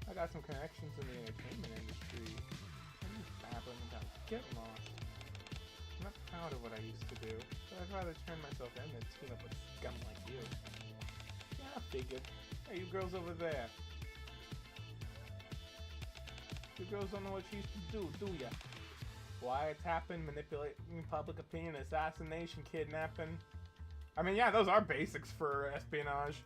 I got some connections in the entertainment industry. I'm just babbling about get lost. I'm not proud of what I used to do, but I'd rather turn myself in than team up with scum like you. Yeah, I figured. Hey, you girls over there. You girls don't know what you used to do ya? Wiretapping, manipulating public opinion, assassination, kidnapping. I mean, yeah, those are basics for espionage.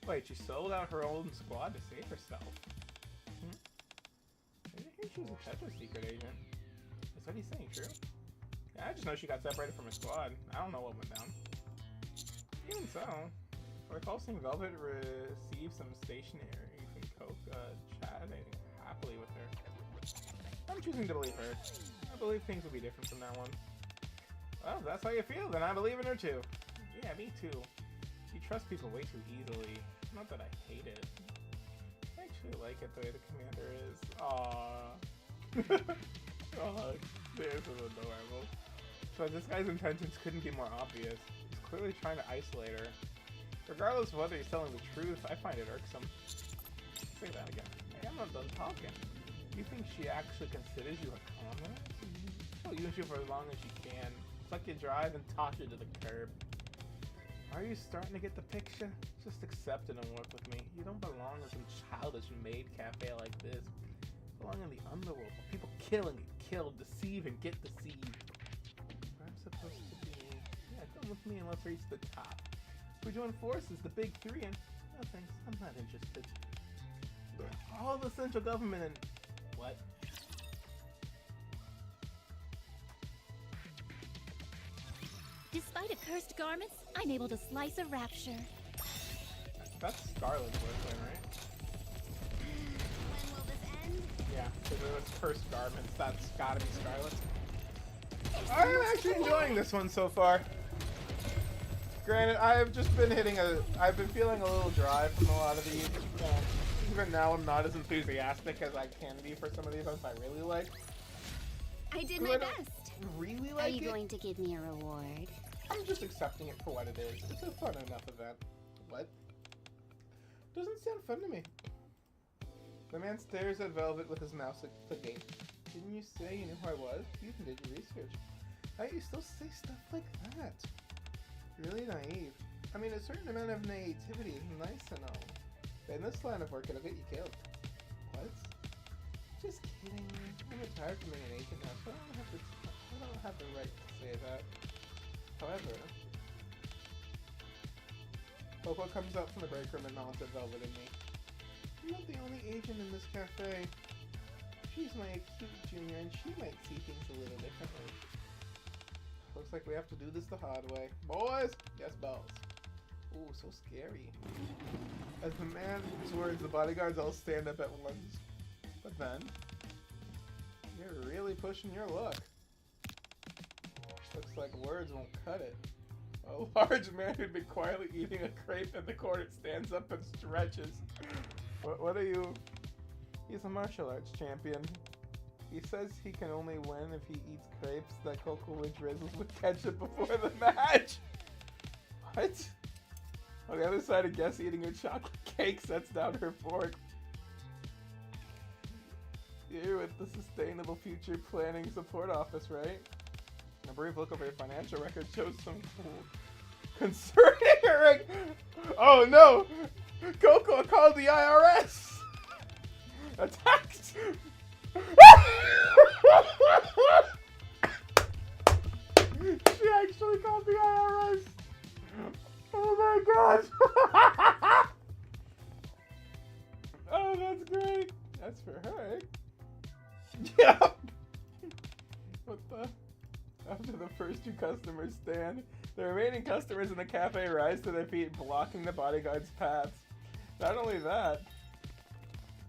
Wait, she sold out her own squad to save herself. I didn't hear she was a Tetra secret agent. Is what he's saying true? Yeah, I just know she got separated from her squad. I don't know what went down. Even so, I recall seeing Velvet receive some stationery from Coke, chatting happily with her. I'm choosing to believe her. I believe things will be different from that one. Well, if that's how you feel, then I believe in her too. Yeah, me too. She trusts people way too easily. Not that I hate it. actually like it the way the commander is. Aww. Oh, this is adorable. So this guy's intentions couldn't be more obvious. He's clearly trying to isolate her. Regardless of whether he's telling the truth, I find it irksome. Say that again. Hey, I'm not done talking. You think she actually considers you a comrade? She'll use you for as long as she can. Suck your drive and toss you to the curb. Are you starting to get the picture? Just accept it and work with me. You don't belong in some childish maid cafe like this. You belong in the underworld where people kill and get killed, deceive and get deceived. I'm supposed to be... Yeah, come with me and let's reach the top. We join forces, the big three, and... No thanks, I'm not interested. All the central government and... What? Despite accursed garments, I'm able to slice a rapture. That's Scarlet's boyfriend, right? When will this end? Yeah, because it was cursed garments. That's gotta be Scarlet. I'm actually enjoying this one so far. Granted, I've just been I've been feeling a little dry from a lot of these. Even now, I'm not as enthusiastic as I can be for some of the events I really like. I did my best. Really Are like you it? going to give me a reward? I'm just accepting it for what it is. It's a fun enough event. What? Doesn't sound fun to me. The man stares at Velvet with his mouse agape. Didn't you say you knew who I was? You even did your research. How you still say stuff like that? Really naive. I mean, a certain amount of naivety is nice and all. But in this line of work, it'll get you killed. What? Just kidding. I'm retired from being an agent now, so I don't have the right to say that. However, Coco comes out from the break room and nods at Velvet and me. I'm not the only agent in this cafe. She's my acute junior and she might see things a little differently. Looks like we have to do this the hard way. Boys! Yes, bells. Ooh, so scary. As the man's words, the bodyguards all stand up at once. But then, you're really pushing your luck. Looks like words won't cut it. A large man who'd been quietly eating a crepe in the corner stands up and stretches. What are you? He's a martial arts champion. He says he can only win if he eats crepes that Coco drizzles with ketchup before the match. What? On the other side of Guess eating a chocolate cake sets down her fork. You're with the Sustainable Future Planning Support Office, right? A brief look over your financial record shows some cool concerning her. Oh no! Coco called the IRS! Attacked! She actually called the IRS! Oh my gosh! Oh, that's great! That's for her. Yeah! What the? After the first two customers stand, the remaining customers in the cafe rise to their feet, blocking the bodyguard's paths. Not only that,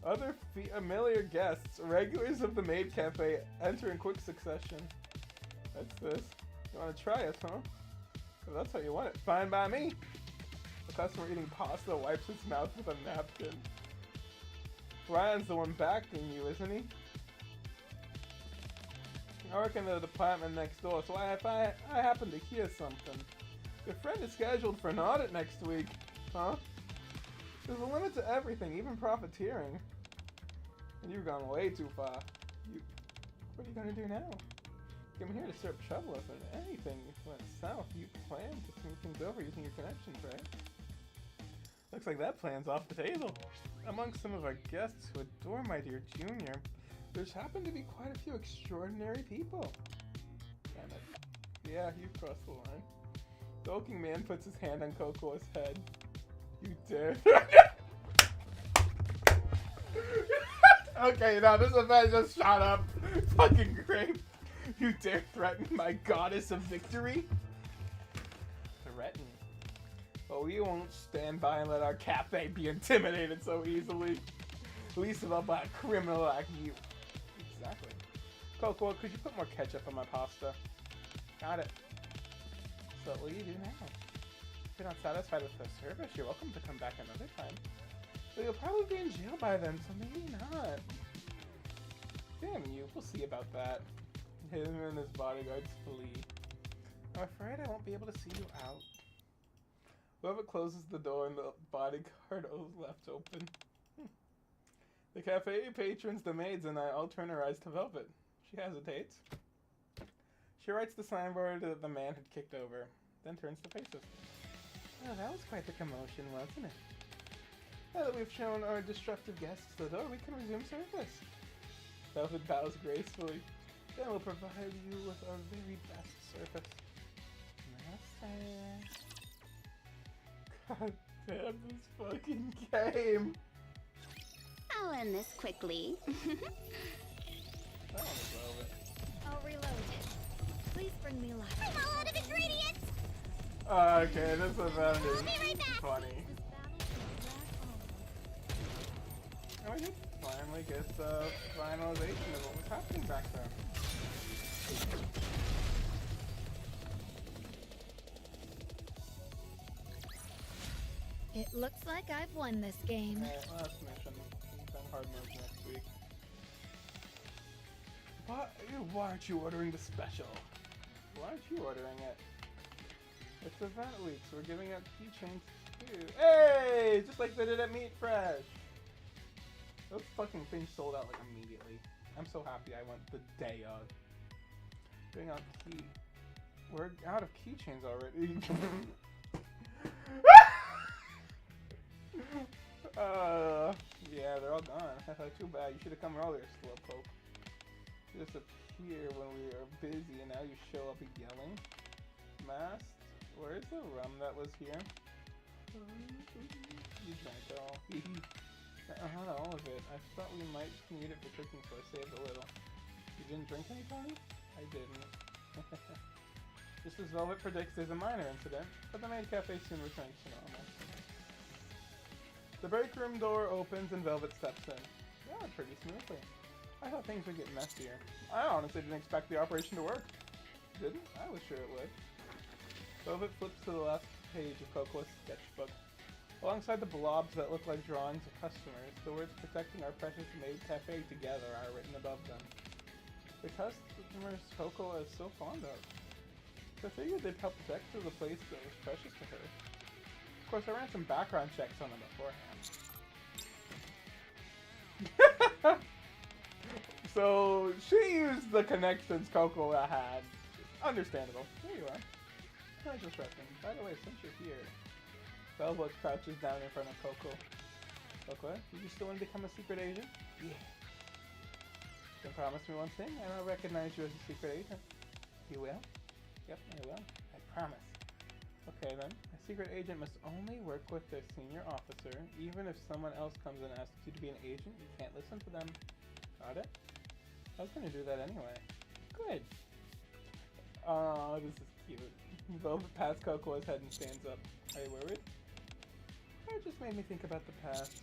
other familiar guests, regulars of the Maid Cafe, enter in quick succession. That's this. You want to try us, huh? If that's how you want it. Fine by me. The customer eating pasta wipes his mouth with a napkin. Ryan's the one backing you, isn't he? I work in the department next door, so if I happen to hear something. Your friend is scheduled for an audit next week, huh? There's a limit to everything, even profiteering. And you've gone way too far. What are you gonna do now? You came here to stir up trouble if anything went south. You plan to smooth things over using your connections, right? Looks like that plan's off the table. Among some of our guests who adore my dear junior, there's happened to be quite a few extraordinary people. Damn it. Yeah, you've crossed the line. The hulking man puts his hand on Coco's head. You dare. Okay, now this event just shot up. Fucking great. You dare threaten my goddess of victory? Threaten? Oh, we won't stand by and let our cafe be intimidated so easily. Least of all by a criminal like you. Exactly. Coco, could you put more ketchup on my pasta? Got it. So what will you do now? If you're not satisfied with the service, you're welcome to come back another time. So you'll probably be in jail by then, so maybe not. Damn you, we'll see about that. Him and his bodyguards flee. I'm afraid I won't be able to see you out. Whoever closes the door and the bodyguard left open. The cafe patrons, the maids, and I all turn our eyes to Velvet. She hesitates. She writes the signboard that the man had kicked over, then turns to face us. Oh, that was quite the commotion, wasn't it? Now that we've shown our destructive guests the door, we can resume service. Velvet bows gracefully. Then we'll provide you with our very best service. Master. God damn this fucking game. I'll end this quickly. That one was Velvet. I'll reload it. Please bring me luck. I'm all out of ingredients! Okay, this event I'll is be right back. funny. This battle will last on. And we did finally get the finalization of what was happening back there. It looks like I've won this game. Last mission. Then hard modes next week. Why aren't you ordering the special? Why aren't you ordering it? It's event week, so we're giving out keychains too. Hey! Just like they did at Meat Fresh! Those fucking things sold out like immediately. I'm so happy I went the day of. Giving out We're out of keychains already. Yeah, they're all gone. Too bad. You should have come earlier, Slowpoke. You disappear when we are busy, and now you show up yelling. Masked? Where's the rum that was here? You drank it all. Not all of it. I thought we might need it for cooking, so I saved a little. You didn't drink any, Tony? I didn't. Just as Velvet predicts, there's a minor incident, but the Maid Cafe soon returns to normal. The break room door opens and Velvet steps in. That went pretty smoothly. I thought things would get messier. I honestly didn't expect the operation to work. Didn't? I was sure it would. Velvet flips to the last page of Cocoa's sketchbook. Alongside the blobs that look like drawings of customers, the words "protecting our precious Maid Cafe together" are written above them. The customers Cocoa is so fond of. So I figured they'd help protect the place that was precious to her. Of course, I ran some background checks on them beforehand. So she used the connections Cocoa had. Understandable. There you are. I was just resting. By the way, since you're here, Velvet crouches down in front of Cocoa. Cocoa, do you still want to become a secret agent? Yeah. Then promise me one thing, and I'll recognize you as a secret agent. You will? Yep, I will. I promise. Okay then. A secret agent must only work with their senior officer. Even if someone else comes and asks you to be an agent, you can't listen to them. Got it? I was gonna do that anyway. Good. Oh, this is cute. Velvet pats Cocoa's head and stands up. Are you worried? It just made me think about the past.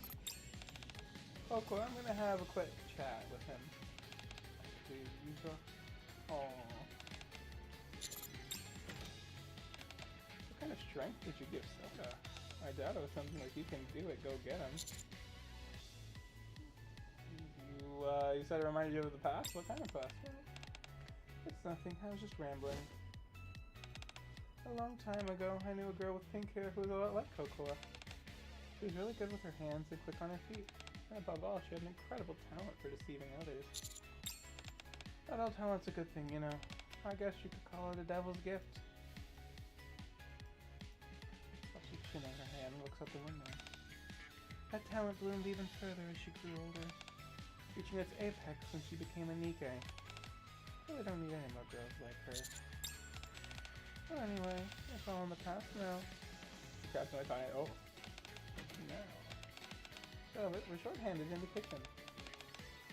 Cocoa, I'm gonna have a quick chat with him. Aww. What kind of strength did you give Soda? I doubt it was something like you can do it, go get him. You said it reminded you of the past? What kind of past? It's nothing, I was just rambling. A long time ago, I knew a girl with pink hair who was a lot like Cocoa. She was really good with her hands and quick on her feet. And above all, she had an incredible talent for deceiving others. Not all talent's a good thing, you know. I guess you could call it a devil's gift. She chin on her hand and looks out the window. That talent bloomed even further as she grew older, reaching its apex when she became a Nikke. Really don't need any more girls like her. Well, anyway, it's all in the past now. She grabs my tie. Oh. No. So, we're short-handed in the kitchen.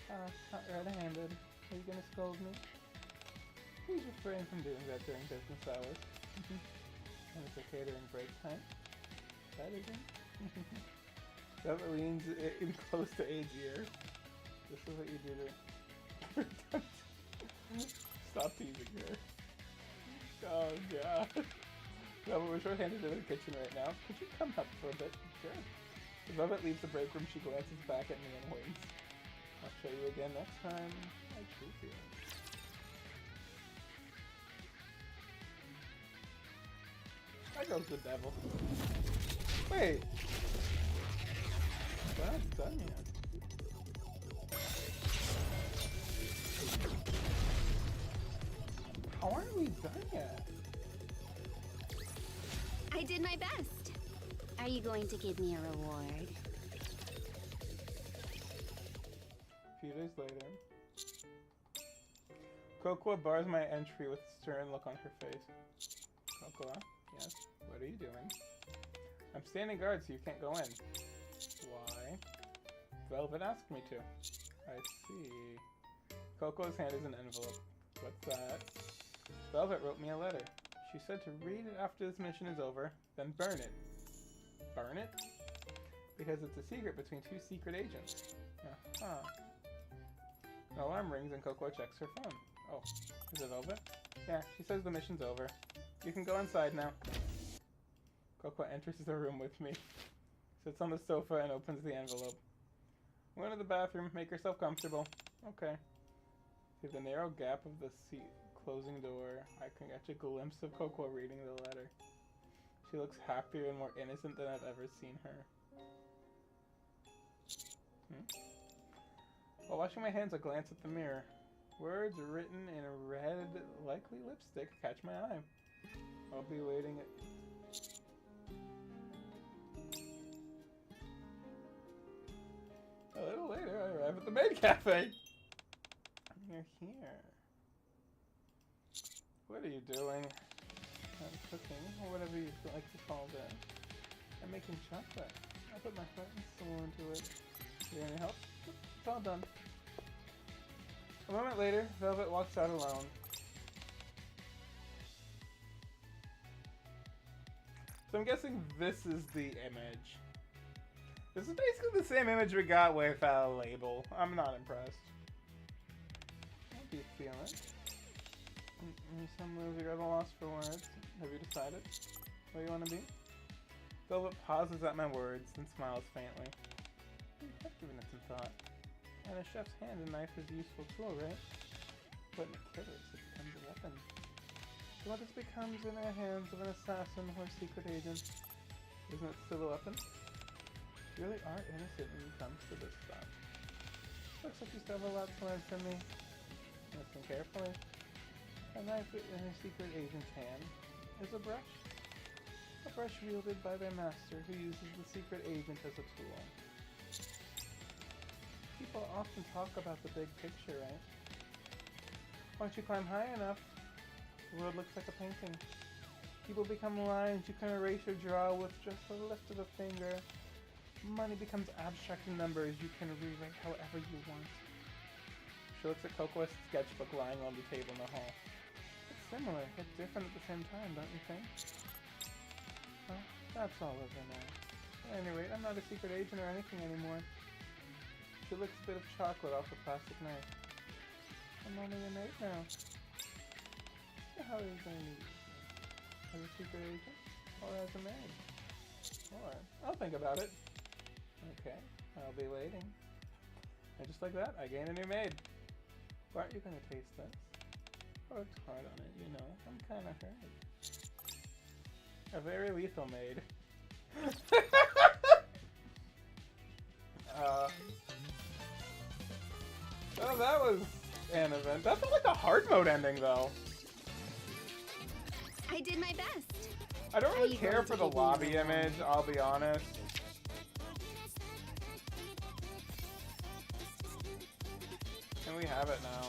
Not right-handed. Are you gonna scold me? Please refrain from doing that during business hours. And it's okay during break time. That isn't? That leans in close to A's ear. This is what you do to... Stop teasing her. Oh god. No, but we're short-handed in the kitchen right now. Could you come up for a bit? Sure. As Velvet leaves the break room, she glances back at me and winks. I'll show you again next time I treat you. That girl's the devil. Wait! We're not done yet. How aren't we done yet? I did my best. Are you going to give me a reward? A few days later. Cocoa bars my entry with a stern look on her face. Cocoa, yes? What are you doing? I'm standing guard so you can't go in. Why? Velvet asked me to. I see. Cocoa's hand is an envelope. What's that? Velvet wrote me a letter. She said to read it after this mission is over, then burn it. Burn it? Because it's a secret between two secret agents. Uh-huh. An alarm rings and Cocoa checks her phone. Oh, is it Velvet? Yeah, she says the mission's over. You can go inside now. Cocoa enters the room with me, sits on the sofa and opens the envelope. I'm going to the bathroom. Make yourself comfortable. Okay. Through the narrow gap of the closing door, I can catch a glimpse of Cocoa reading the letter. She looks happier and more innocent than I've ever seen her. While washing my hands, I glance at the mirror. Words written in red, likely lipstick, catch my eye. I'll be waiting at... A little later, I arrive at the Maid Cafe. You're here. What are you doing? I'm cooking, or whatever you like to call that. I'm making chocolate. I put my heart and soul into it. Do you need any help? It's all done. A moment later, Velvet walks out alone. So I'm guessing this is the image. This is basically the same image we got without a label. I'm not impressed. How do you feel it? Some moves are at a loss for words. Have you decided where you want to be? Velvet pauses at my words and smiles faintly. I've given it some thought. And a chef's hand and knife is a useful tool, right? But in a killer's, it becomes a weapon. So what this becomes in the hands of an assassin or secret agent? Isn't it still a weapon? You really are innocent when it comes to this stuff. Looks like you still have a lot to learn from me. Listen carefully. A knife in a secret agent's hand is a brush. A brush wielded by their master who uses the secret agent as a tool. People often talk about the big picture, right? Once you climb high enough, the world looks like a painting. People become lines you can erase or draw with just a lift of a finger. Money becomes abstract numbers you can rewrite however you want. She looks at Cocoa's sketchbook lying on the table in the hall. It's similar, yet different at the same time, don't you think? Well, that's all over now. At any rate, I'm not a secret agent or anything anymore. She licks a bit of chocolate off the plastic knife. I'm only a maid now. So how are you going to use me? As a secret agent? Or as a maid? Or, I'll think about it. Okay, I'll be waiting. And just like that, I gain a new maid. Why aren't you going to taste this? I worked hard on it, you know. I'm kind of hurt. A very lethal maid. Oh, that was an event. That felt like a hard mode ending, though. I did my best. I don't really care for the lobby image, I'll be honest. And we have it now.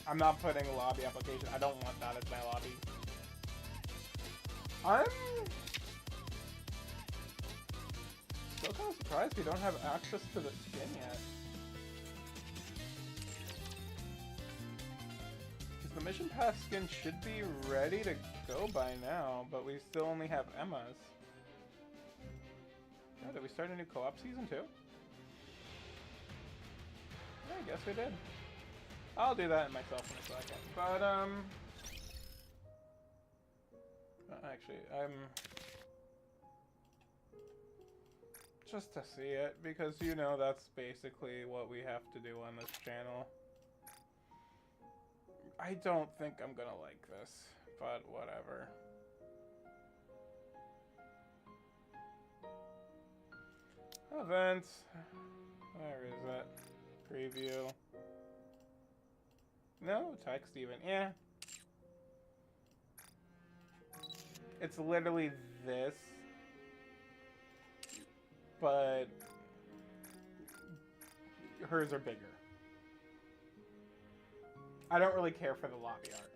I'm not putting a lobby application. I don't want that as my lobby. I'm still kind of surprised we don't have access to the skin yet. Because the Mission Pass skin should be ready to go by now, but we still only have Emma's. Oh, did we start a new co-op season too? Yeah, I guess we did. I'll do that myself in a second. But, actually, Just to see it, because you know that's basically what we have to do on this channel. I don't think I'm gonna like this, but whatever. Events. Where is it? Preview. No, text even. Yeah. It's literally this. But hers are bigger. I don't really care for the lobby art.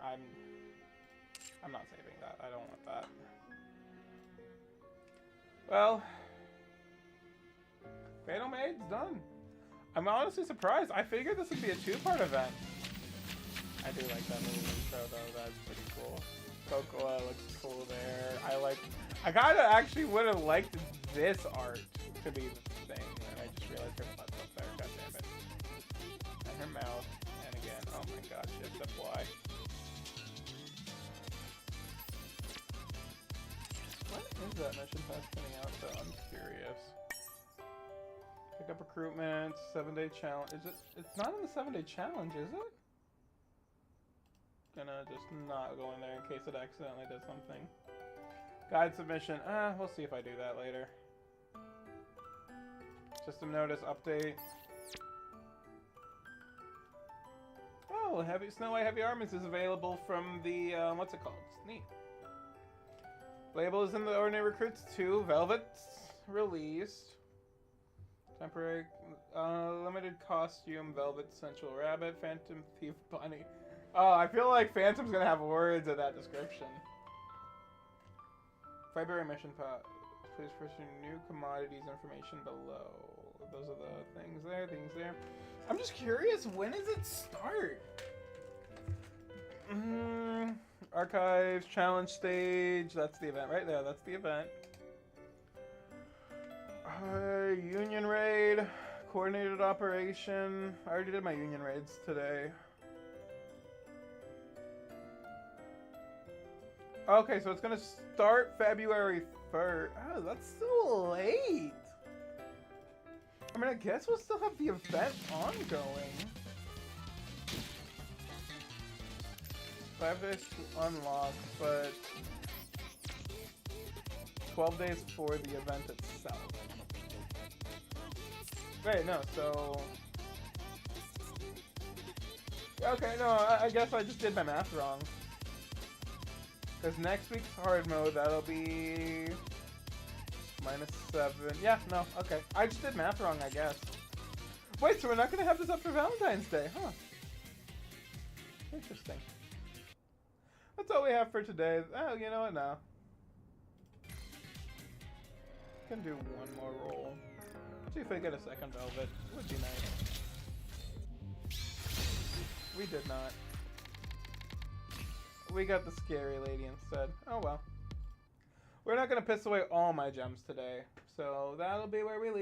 I'm not saving that. I don't want that. Well, Fatal Maid's done. I'm honestly surprised. I figured this would be a two-part event. I do like that little intro though. That's pretty cool. Cocoa looks cool there. I kinda actually would have liked this art to be the thing, and I just realized her butt's up there. God damn it. And her mouth. And again, oh my god, shift up Y. When is that mission pass coming out though? I'm curious. Pick up recruitment, 7-day challenge. Is it? It's not in the 7-day challenge, is it? Gonna just not go in there in case it accidentally does something. Guide submission. We'll see if I do that later. System notice update. Oh, Snow White Heavy Armors is available from the what's it called? Neat. Label is in the Ordinary Recruits 2. Velvet's released. Temporary limited costume. Velvet Sensual Rabbit. Phantom Thief Bunny. Oh, I feel like Phantom's gonna have words in that description. February mission pot. Please pursue new commodities information below. Those are the things there. I'm just curious, when does it start? Archives, challenge stage. That's the event right there. That's the event. Union raid, coordinated operation. I already did my union raids today. Okay, so it's gonna start February 3rd. Oh, that's so late. I mean, I guess we'll still have the event ongoing. 5 days to unlock, but 12 days for the event itself. Wait, no, so... Okay, no, I guess I just did my math wrong. Because next week's hard mode, that'll be... -7. Yeah, no, okay. I just did math wrong, I guess. Wait, so we're not going to have this up for Valentine's Day, huh? Interesting. That's all we have for today. Oh, you know what, now. Can do one more roll. See if I get a second Velvet. Would be nice. We did not. We got the scary lady instead. Oh well. We're not going to piss away all my gems today. So that'll be where we leave.